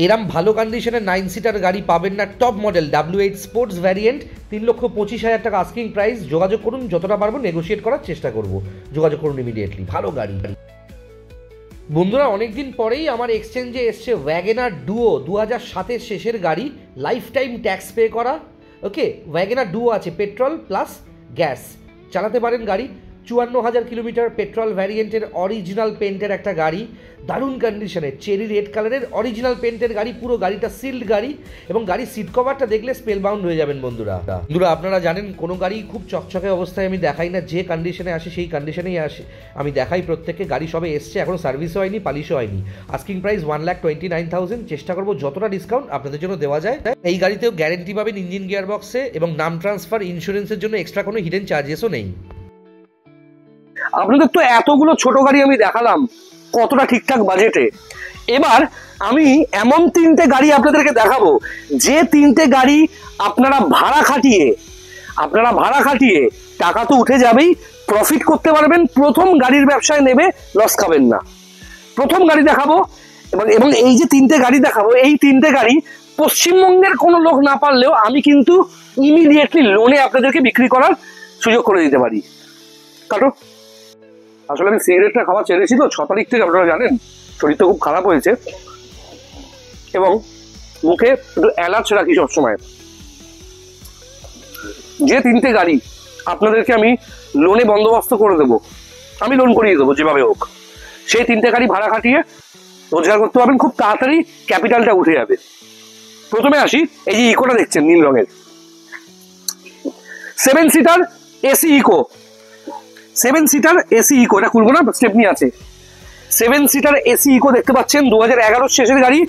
এরম ভালো কন্ডিশনের 9 সিটার গাড়ি পাবেন না, top model W8 sports variant, 3,25,000 টাকা আস্কিং প্রাইস। যোগাযোগ করুন, যতটা পারবো নেগোশিয়েট করার চেষ্টা করব, যোগাযোগ করুন ইমিডিয়েটলি। ভালো গাড়ি বন্ধুরা, অনেকদিন পরেই আমার এক্সচেঞ্জে এসছে ওয়াগনার ডুও, 2007-এর শেষের গাড়ি, লাইফ টাইম ট্যাক্স পে করা, ওকে। ওয়াগনার ডুও আছে, পেট্রোল প্লাস গ্যাস, চালাতে পারেন গাড়ি, 54,000 কিলোমিটার, পেট্রোল ভ্যারিয়েন্টের অরিজিনাল পেন্টের একটা গাড়ি, দারুণ কন্ডিশনে, চেরি রেড কালারের অরিজিনাল পেন্টের গাড়ি, পুরো গাড়িটা সিল্ড গাড়ি, এবং গাড়ির সিট কভারটা দেখলে স্পেল বাউন্ড হয়ে যাবেন বন্ধুরা। আপনারা জানেন কোনো গাড়ি খুব চকচকে অবস্থায় আমি দেখাই না, যে কন্ডিশনে আসে সেই কন্ডিশনেই আসে আমি দেখাই প্রত্যেককে। গাড়ি সবে এসছে, এখনও সার্ভিসও হয়নি, পালিশও হয়নি। আস্কিং প্রাইস 1,29,000, চেষ্টা করবো যতটা ডিসকাউন্ট আপনাদের জন্য দেওয়া যায়। এই গাড়িতেও গ্যারেন্টি পাবেন ইঞ্জিন গিয়ার বক্সে, এবং নাম ট্রান্সফার ইন্স্যুরেন্সের জন্য এক্সট্রা কোনো হিডেন চার্জেসও নেই। আপনাদের তো এতগুলো ছোট গাড়ি আমি দেখালাম কতটা ঠিকঠাক বাজেটে। এবার আমি এমন 3টে গাড়ি আপনাদেরকে দেখাবো, যে 3টে গাড়ি আপনারা ভাড়া খাটিয়ে টাকা তো উঠে যাবেই, প্রফিট করতে পারবেন। প্রথম গাড়ির ব্যবসায় নেবে, লস খাবেন না। প্রথম গাড়ি দেখাবো, এবং এই যে 3টে গাড়ি দেখাবো, এই 3টে গাড়ি পশ্চিমবঙ্গের কোনো লোক না পারলেও আমি কিন্তু ইমিডিয়েটলি লোনে আপনাদেরকে বিক্রি করার সুযোগ করে দিতে পারি। কাটো, আসলে আমি সিগারেটটা খাওয়া ছেড়েছি তো 6 তারিখ থেকে, আপনারা জানেন শরীরটা খুব খারাপ হয়েছে, এবং মুখে একটু অ্যালার্জি রাখি সবসময়। যে 3টে গাড়ি আপনাদেরকে আমি লোনে বন্দোবস্ত করে দেবো, আমি লোন করিয়ে দেবো যেভাবে হোক, সেই 3টে গাড়ি ভাড়া খাটিয়ে রোজগার করতে পারবেন, খুব তাড়াতাড়ি ক্যাপিটালটা উঠে যাবে। প্রথমে আসি, এই যে ইকোটা দেখছেন নীল রঙের, 7 seater AC Eeco. 7 seater AC Eeco, এটা খুলবো না, স্টেপনি আছে। 7 সিটার এসি ইকো দেখতে পাচ্ছেন, 2011 শেষের গাড়ি,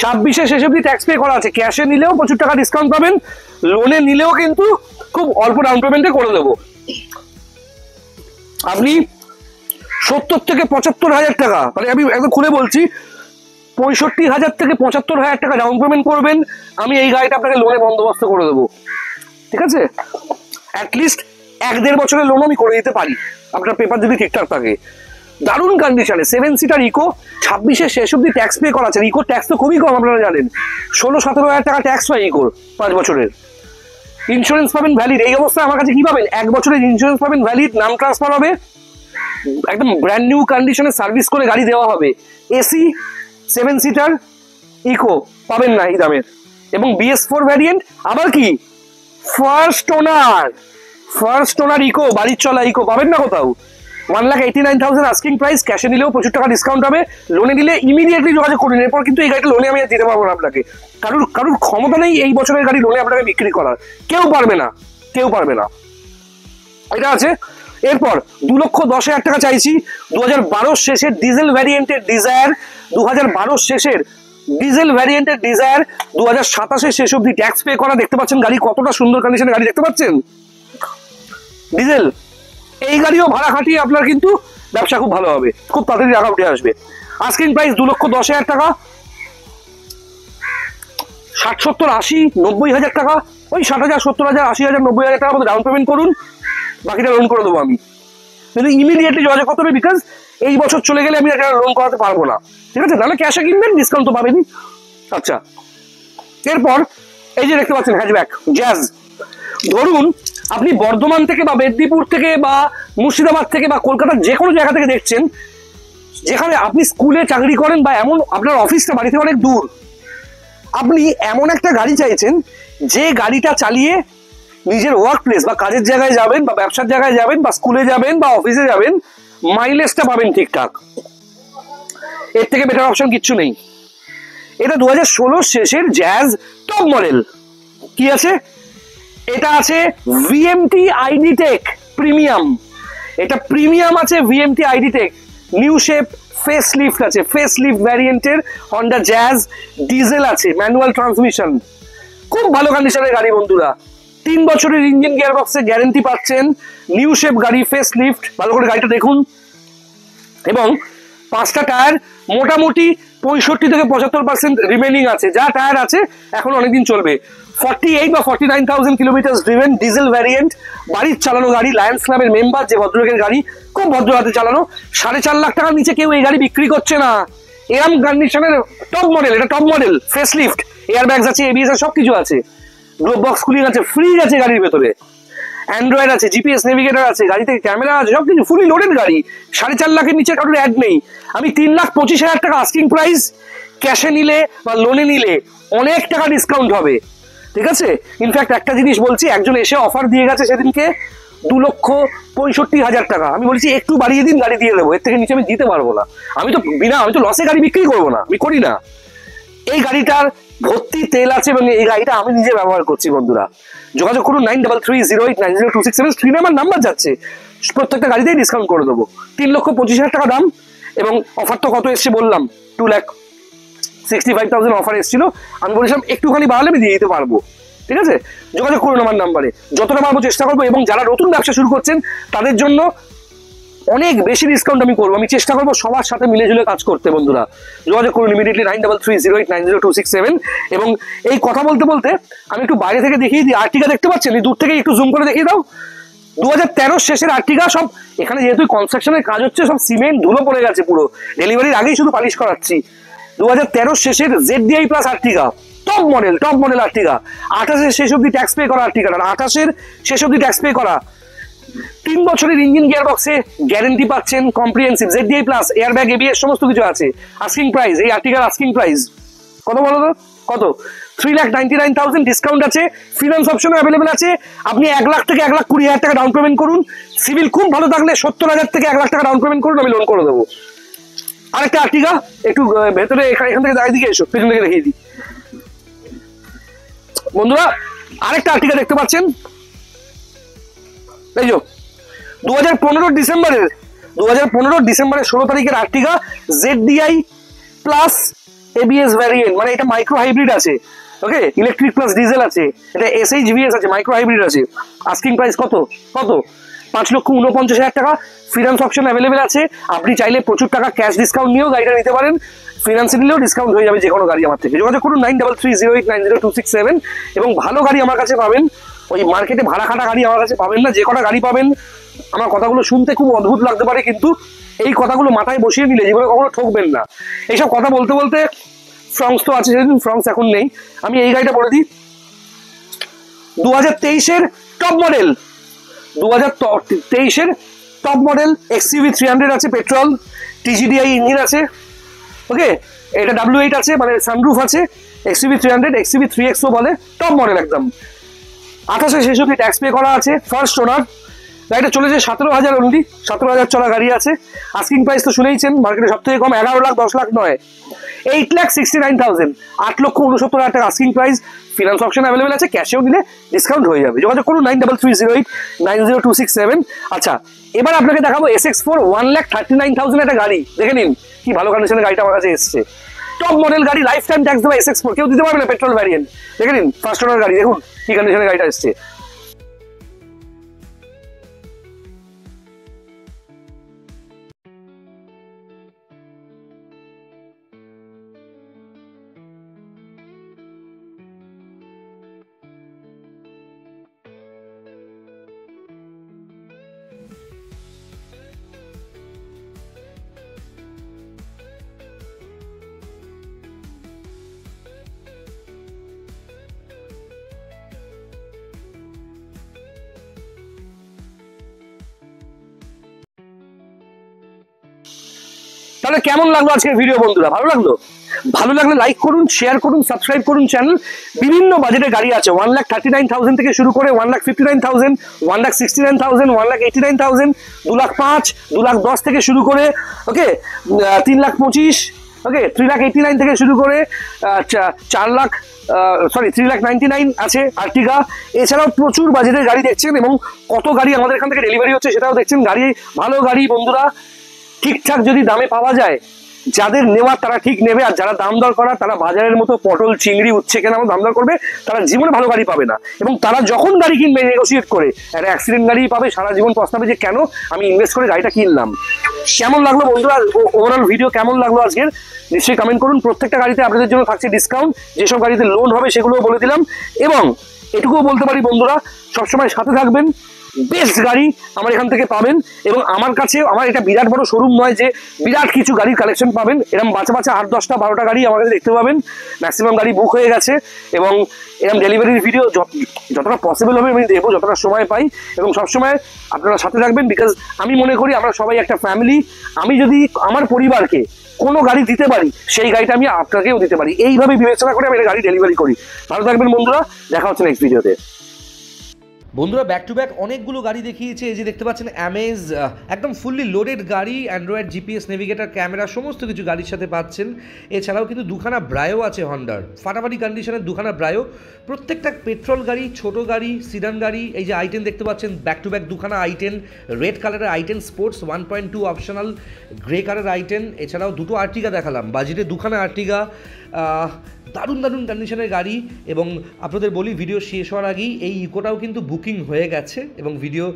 26 শেষ অব্দি ট্যাক্স পে করা আছে। ক্যাশে নিলেও প্রচুর টাকা ডিসকাউন্ট পাবেন, লোনে নিলেও কিন্তু খুব অল্প ডাউন পেমেন্টে করে দেবো। আপনি 70 থেকে 75,000 টাকা, মানে আমি একদম খুলে বলছি, 65,000 থেকে 75,000 টাকা ডাউন পেমেন্ট করবেন, আমি এই গাড়িটা আপনাকে লোনে বন্দোবস্ত করে দেবো। ঠিক আছে, অ্যাটলিস্ট 1-1.5 বছরের লোন আমি করে দিতে পারি, আপনার পেপার যদি ঠিকঠাক থাকে। দারুণ কন্ডিশনে 7 সিটার ইকো, 26 শেষ অব্দি ট্যাক্স পে করা আছে। ইকোর ট্যাক্স তো খুবই কম, আপনারা জানেন, 16-17,000 টাকা ট্যাক্স হয় ইকোর 5 বছরের। ইন্স্যুরেন্স পাবেন ভ্যালিড, এই অবস্থায় আমার কাছে কি পাবেন, 1 বছরের ইন্স্যুরেন্স পাবেন ভ্যালিড, নাম ট্রান্সফার হবে, একদম ব্র্যান্ড নিউ কন্ডিশনে সার্ভিস করে গাড়ি দেওয়া হবে। এসি 7 সিটার ইকো পাবেন না এই দামের, এবং BS4 ভ্যারিয়েন্ট, আবার কি ফার্স্ট ওনার ইকো, বাড়ির চলা ইকো পাবেন না কোথাও। 1,89,000 আস্কিং প্রাইস, ক্যাশে নিলেও প্রচুর টাকা ডিসকাউন্ট হবে, লোনে নিলে ইমিডিয়েটলি যোগাযোগ করুন। এরপর কিন্তু এই গাড়িটা লোনে আমি দিতে পারবো না আপনাকে, কারুর ক্ষমতা নেই এই বছরের গাড়ি লোনে আপনাকে বিক্রি করার, কেউ পারবে না। এটা আছে। এরপর 2,10,000 টাকা চাইছি, 2012 শেষের ডিজেল ভ্যারিয়েন্টের ডিজায়ার, 2012 শেষের ডিজেল ভ্যারিয়েন্টের ডিজায়ার, 2027 শেষ অব্দি ট্যাক্স পে করা। দেখতে পাচ্ছেন গাড়ি কতটা সুন্দর কন্ডিশনের গাড়ি, দেখতে পাচ্ছেন ডিজেল। এই গাড়িও ভাড়া খাটিয়ে আপনার কিন্তু ব্যবসা খুব ভালো হবে, খুব তাড়াতাড়ি টাকা উঠে আসবে। আস্কিং প্রাইস 2,10,000 টাকা, 60, 70, 80, 90,000 টাকা, ওই 60,000, 70,000, 80,000, 90,000 টাকা মতো ডাউন পেমেন্ট করুন, বাকিটা লোন করে দেবো আমি। কিন্তু ইমিডিয়েটলি যোগাযোগ করতে হবে, বিকজ এই বছর চলে গেলে আমি একটা লোন করাতে পারবো না। ঠিক আছে, তাহলে ক্যাশে কিনবেন, ডিসকাউন্ট তো পাবেনি। আচ্ছা, এরপর এই যে দেখতে পাচ্ছেন হ্যাচব্যাক জ্যাজ। ধরুন আপনি বর্ধমান থেকে বা মেদিনীপুর থেকে বা মুর্শিদাবাদ থেকে বা কলকাতার যে কোনো জায়গা থেকে দেখছেন, যেখানে আপনি স্কুলে চাকরি করেন বা এমন আপনার অফিসটা বাড়ি থেকে অনেক দূর, আপনি এমন একটা গাড়ি চাইছেন যে গাড়িটা চালিয়ে নিজের ওয়ার্ক প্লেস বা কাজের জায়গায় যাবেন বা ব্যবসার জায়গায় যাবেন বা স্কুলে যাবেন বা অফিসে যাবেন, মাইলেজটা পাবেন ঠিকঠাক। এর থেকে বেটার অপশন কিচ্ছু নেই। এটা 2016 শেষের জ্যাজ টপ মডেল। কি আছে? এটা আছে VMT ID Tech প্রিমিয়াম। এটা প্রিমিয়াম আছে VMT ID Tech, new shape, face lift আছে, ফেস লিফট ভ্যারিয়েন্টের হন্ডা জ্যাজ, ডিজেল আছে, ম্যানুয়াল ট্রান্সমিশন, খুব ভালো কন্ডিশনের গাড়ি বন্ধুরা। 3 বছরের ইঞ্জিন গিয়ার বক্সে গ্যারেন্টি পাচ্ছেন, নিউ শেপ গাড়ি, ফেস লিফট, ভালো করে গাড়িটা দেখুন। এবং 5টা টায়ার মোটামুটি 65 থেকে 75% রিমেনিং আছে, যা টায়ার আছে এখন অনেকদিন চলবে। 48 বা 49,000 কিলোমিটার ড্রিভেন, ডিজেল ভ্যারিয়েন্ট, বাড়ির চালানো গাড়ি, লায়ন্স ক্লাবের মেম্বার যে ভদ্রলোকের গাড়ি, খুব ভদ্র হাতে চালানো। 4.5 লাখ টাকার নিচে কেউ এই গাড়ি বিক্রি করছে না। এরম কন্ডিশনের টপ মডেল, এটা top model, face lift, air bags আছে, ABS আছে, সবকিছু আছে, গ্লোব বক্স কুলিং আছে, ফ্রিজ আছে গাড়ির ভেতরে, অ্যান্ড্রয়েড আছে, GPS নেভিগেটর আছে, গাড়িতে ক্যামেরা আছে, সবকিছু ফুলি লোডেড গাড়ি। 4.5 লাখের নিচে কারোর অ্যাড নেই। আমি 3,25,000 টাকা আস্কিং প্রাইস, ক্যাশে নিলে বা লোনে নিলে অনেক টাকা ডিসকাউন্ট হবে। ঠিক আছে, ইনফ্যাক্ট একটা জিনিস বলছি, একজন এসে অফার দিয়ে গেছে সেদিনকে, 2,65,000 টাকা। আমি বলেছি একটু বাড়িয়ে দিন, গাড়ি দিয়ে দেবো, এর থেকে নিচে আমি দিতে পারবো না। আমি তো লসে গাড়ি বিক্রি করবো না, আমি করি না। এই গাড়িটার ভর্তি তেল আছে এবং এই গাড়িটা আমি নিজে ব্যবহার করছি বন্ধুরা। যোগাযোগ করুন 9330890267, স্ক্রিনে আমার নাম্বার যাচ্ছে, প্রত্যেকটা গাড়িতেই ডিসকাউন্ট করে দেবো। 3,25,000 টাকা দাম, এবং অফার তো কত এসছে বললাম, 2,65,000 অফার এসেছিল। আমি বলেছিলাম একটুখানি বাড়ালে আমি দিয়ে দিতে পারবো, ঠিক আছে? যোগাযোগ করুন আমার নাম্বারে, যতটা পারবো চেষ্টা করবো। এবং যারা নতুন ব্যবসা শুরু করছেন তাদের জন্য অনেক বেশি ডিসকাউন্ট আমি করবো, আমি চেষ্টা করবো সবার সাথে মিলে ঝুলে কাজ করতে। বন্ধুরা যোগাযোগ করুন ইমিডিয়েটলি 9330890267। এবং এই কথা বলতে বলতে আমি একটু বাইরে থেকে দেখিয়ে দিই। আর্টিকা দেখতে পাচ্ছেন, এই দূর থেকে একটু জুম করে দেখিয়ে দাও। 2013 শেষের আর্টিকা, সব এখানে যেহেতু কনস্ট্রাকশনের কাজ হচ্ছে, সব সিমেন্ট ধুলো পড়ে গেছে, পুরো ডেলিভারির আগেই শুধু পালিশ করাচ্ছি। 2013 শেষের ZDI plus Ertiga, top model Ertiga. 28-এর শেষ অব্দি ট্যাক্স পে করা আর্টিকা, 28-এর শেষ অব্দি ট্যাক্স পে করা। 3 বছরের ইঞ্জিন গিয়ার বক্সে গ্যারেন্টি পাচ্ছেন, comprehensive ZDI plus, airbag, ABS সমস্ত কিছু আছে। আস্কিং প্রাইস, এই আর্টিকার আস্কিং প্রাইস কত বলো তো? কত? 3,99,000 ডিসকাউন্ট আছে, ফিনান্স অপশন অ্যাভেলেবেল আছে। আপনি 1 লাখ থেকে 1,20,000 টাকা ডাউন পেমেন্ট করুন। সিভিল খুব ভালো থাকলে 70,000 থেকে 1 লাখ টাকা ডাউন পেমেন্ট করুন, আমি লোন করে দেবো। আরেকটা আর্টিকা, একটু ভেতরে এখান থেকে দিকে এসো, পেছন থেকে দেখিয়ে দিই বন্ধুরা। আরেকটা আর্টিকা দেখতে পাচ্ছেন, এই যে 2015 ডিসেম্বরের 16 তারিখের আর্টিকা, ZDI প্লাস ABS ভ্যারিয়েন্ট, মানে এটা মাইক্রো হাইব্রিড আছে, ওকে, ইলেকট্রিক প্লাস ডিজেল আছে, এটা SHVS আছে, মাইক্রো হাইব্রিড আছে। আস্কিং প্রাইস কত? 5,49,000 টাকা। ফিনান্স অপশন অ্যাভেলেবেল আছে, আপনি চাইলে প্রচুর টাকা ক্যাশ ডিসকাউন্ট নিয়েও গাড়িটা নিতে পারেন, ফিনান্সে নিলেও ডিসকাউন্ট হয়ে যাবে যে কোনো গাড়ি আমার থেকে। যোগাযোগ করুন 9330890267। এবং ভালো গাড়ি আমার কাছে পাবেন, ওই মার্কেটে ভাড়া খাটা গাড়ি আমার কাছে পাবেন না। যে কটা গাড়ি পাবেন, আমার কথাগুলো শুনতে খুব অদ্ভুত লাগতে পারে, কিন্তু এই কথাগুলো মাথায় বসিয়ে নিলে জীবনে কখনো ঠকবেন না। এইসব কথা বলতে বলতে ফ্রংস তো আছে, সেদিন ফ্রংস এখন নেই। আমি এই গাড়িটা বলে দিই, 2023-এর টপ মডেল, 2023-এর টপ মডেল XUV 300 আছে, পেট্রোল, TGDI ইঞ্জিন আছে, ওকে, এটা W8 আছে, মানে সানরুফ আছে। XUV 300, XUV 3XO বলে, টপ মডেল একদম। 28-এর শেষ অব্দি ট্যাক্স পে করা আছে, ফার্স্ট ওনার। গাড়িটা চলেছে 17,000 অনলি, 17,000 চলা গাড়ি আছে। আস্কিং প্রাইস তো শুনেইছেন, মার্কেটে সব থেকে কম 11 লাখ, 10 লাখ নয়, 8,69,000, 8,69,000 টাকা asking price. Finance option available আছে, ক্যাশেও নিলে ডিসকাউন্ট হয়ে যাবে। যোগাযোগ করুন 9330890267। আচ্ছা, এবার আপনাকে দেখাবো SX4, 1,39,000 একটা গাড়ি। দেখে নিন কি ভালো কন্ডিশনের গাড়িটা আমার কাছে এসছে, টপ মডেল গাড়ি, লাইফ টাইম ট্যাক্স দেওয়া SX4, কেউ দিতে পারবে না, পেট্রোল ভ্যারিয়েন্ট। দেখে নিন ফার্স্ট ওনার গাড়ি, দেখুন কি কন্ডিশনের গাড়িটা এসছে। তাহলে কেমন লাগলো আজকের ভিডিও বন্ধুরা? ভালো লাগলো? ভালো লাগলে লাইক করুন, শেয়ার করুন, সাবস্ক্রাইব করুন চ্যানেল। বিভিন্ন বাজেটের গাড়ি আছে, 1,39,000 থেকে শুরু করে 1,59,000, 1,69,000, 1,89,000, 2,05,000, 2,10,000 থেকে শুরু করে, ওকে, 3,25,000, ওকে, 3,89,000 থেকে শুরু করে 3,99,000 আছে আর্টিকা। এছাড়াও প্রচুর বাজেটের গাড়ি দেখছেন, এবং কত গাড়ি আমাদের এখান থেকে ডেলিভারি হচ্ছে সেটাও দেখছেন। গাড়ি ভালো গাড়ি বন্ধুরা, ঠিকঠাক যদি দামে পাওয়া যায়, যাদের নেওয়ার তারা ঠিক নেবে, আর যারা দাম দর করার তারা বাজারের মতো পটল, চিংড়ি, উচ্ছে কেন দাম দর করবে, তারা জীবনে ভালো গাড়ি পাবে না। এবং তারা যখন গাড়ি কিনবে নেগোসিয়েট করে, একটা অ্যাক্সিডেন্ট গাড়ি পাবে, সারা জীবন পস্তাবে যে কেন আমি ইনভেস্ট করে গাড়িটা কিনলাম। কেমন লাগলো বন্ধুরা ওভারঅল ভিডিও? কেমন লাগলো আজকের? নিশ্চয়ই কমেন্ট করুন। প্রত্যেকটা গাড়িতে আপনাদের জন্য থাকছে ডিসকাউন্ট, যেসব গাড়িতে লোন হবে সেগুলোও বলে দিলাম। এবং এটুকুও বলতে পারি বন্ধুরা, সবসময় সাথে থাকবেন, বেস্ট গাড়ি আমার এখান থেকে পাবেন। এবং আমার কাছে, আমার এটা বিরাট বড় শোরুম নয় যে বিরাট কিছু গাড়ির কালেকশন পাবেন, এরকম বাচ্চা 8-10টা 12টা গাড়ি আমার কাছে দেখতে পাবেন। ম্যাক্সিমাম গাড়ি বুক হয়ে গেছে, এবং এরকম ডেলিভারির ভিডিও যতটা পসিবল হবে আমি দেবো, যতটা সময় পাই। এবং সবসময় আপনারা সাথে থাকবেন, বিকজ আমি মনে করি আমরা সবাই একটা ফ্যামিলি। আমি যদি আমার পরিবারকে কোনো গাড়ি দিতে পারি, সেই গাড়িটা আমি আপনাকেও দিতে পারি, এইভাবে বিবেচনা করে আমি গাড়ি ডেলিভারি করি। ভালো থাকবেন বন্ধুরা, দেখা হচ্ছে নেক্সট ভিডিওতে। বন্ধুরা ব্যাক টু ব্যাক অনেকগুলো গাড়ি দেখিয়েছে। এই যে দেখতে পাচ্ছেন অ্যামেজ, একদম ফুললি লোডেড গাড়ি, অ্যান্ড্রয়েড জিপিএস নেভিগেটর ক্যামেরা সমস্ত কিছু গাড়ির সাথে পাচ্ছেন। এছাড়াও কিন্তু দুখানা ব্রায়ো আছে হন্ডার, ফাটাফাটি কন্ডিশনের দুখানা ব্রায়ো, প্রত্যেকটা পেট্রোল গাড়ি, ছোট গাড়ি, সিডান গাড়ি। এই যে i10 দেখতে পাচ্ছেন ব্যাক টু ব্যাক দুখানা i10, রেড কালারের i10 স্পোর্টস 1.2 অপশনাল, গ্রে কালারের i10। এছাড়াও দুটো আর্টিগা দেখালাম, বাজেটে দুখানা আর্টিগা, দারুণ দারুণ কন্ডিশনের গাড়ি। এবং আপনাদের বলি ভিডিও শেষ হওয়ার আগেই এই ইকোটাও কিন্তু বুকিং হয়ে গেছে এবং ভিডিও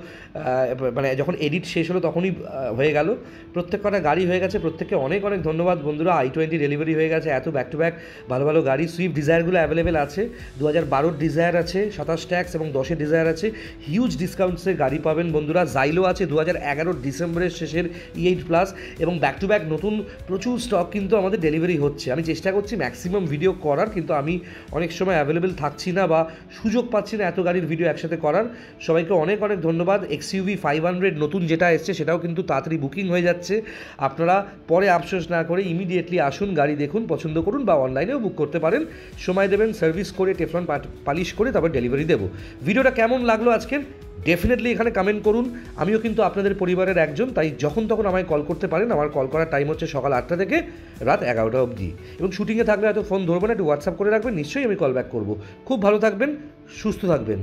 মানে যখন এডিট শেষ হলো তখনই হয়ে গেল। প্রত্যেক কটা গাড়ি হয়ে গেছে, প্রত্যেককে অনেক অনেক ধন্যবাদ বন্ধুরা। i20 ডেলিভারি হয়ে গেছে, এত ব্যাক টু ব্যাক ভালো ভালো গাড়ি। সুইফট ডিজায়ারগুলো অ্যাভেলেবেল আছে, 2012 ডিজায়ার আছে, 27 ট্যাক্স এবং 10 ডিজায়ার আছে, হিউজ ডিসকাউন্টসের গাড়ি পাবেন বন্ধুরা। জাইলো আছে 2011 ডিসেম্বরের শেষের E8+, এবং ব্যাক টু ব্যাক নতুন প্রচুর স্টক কিন্তু আমাদের ডেলিভারি হচ্ছে। আমি চেষ্টা করছি ম্যাক্সিমাম ভিডিও করার, কিন্তু আমি অনেক সময় অ্যাভেলেবেল থাকছি না বা সুযোগ পাচ্ছি না এত গাড়ির ভিডিও একসাথে করার। সবাইকে অনেক অনেক ধন্যবাদ। XUV 500 নতুন যেটা এসছে সেটাও কিন্তু তাড়াতাড়ি বুকিং হয়ে যাচ্ছে। আপনারা পরে আফসোস না করে ইমিডিয়েটলি আসুন, গাড়ি দেখুন, পছন্দ করুন, বা অনলাইনেও বুক করতে পারেন। সময় দেবেন, সার্ভিস করে টেফলন পালিশ করে তারপর ডেলিভারি দেবো। ভিডিওটা কেমন লাগলো আজকের ডেফিনেটলি এখানে কমেন্ট করুন। আমিও কিন্তু আপনাদের পরিবারের একজন, তাই যখন তখন আমায় কল করতে পারেন। আমার কল করার টাইম হচ্ছে সকাল 8টা থেকে রাত 11টা অবধি, এবং শুটিংয়ে থাকলে হয়তো ফোন ধরবো না, একটু হোয়াটসঅ্যাপ করে রাখবেন, নিশ্চয়ই আমি কল ব্যাক করবো। খুব ভালো থাকবেন, সুস্থ থাকবেন।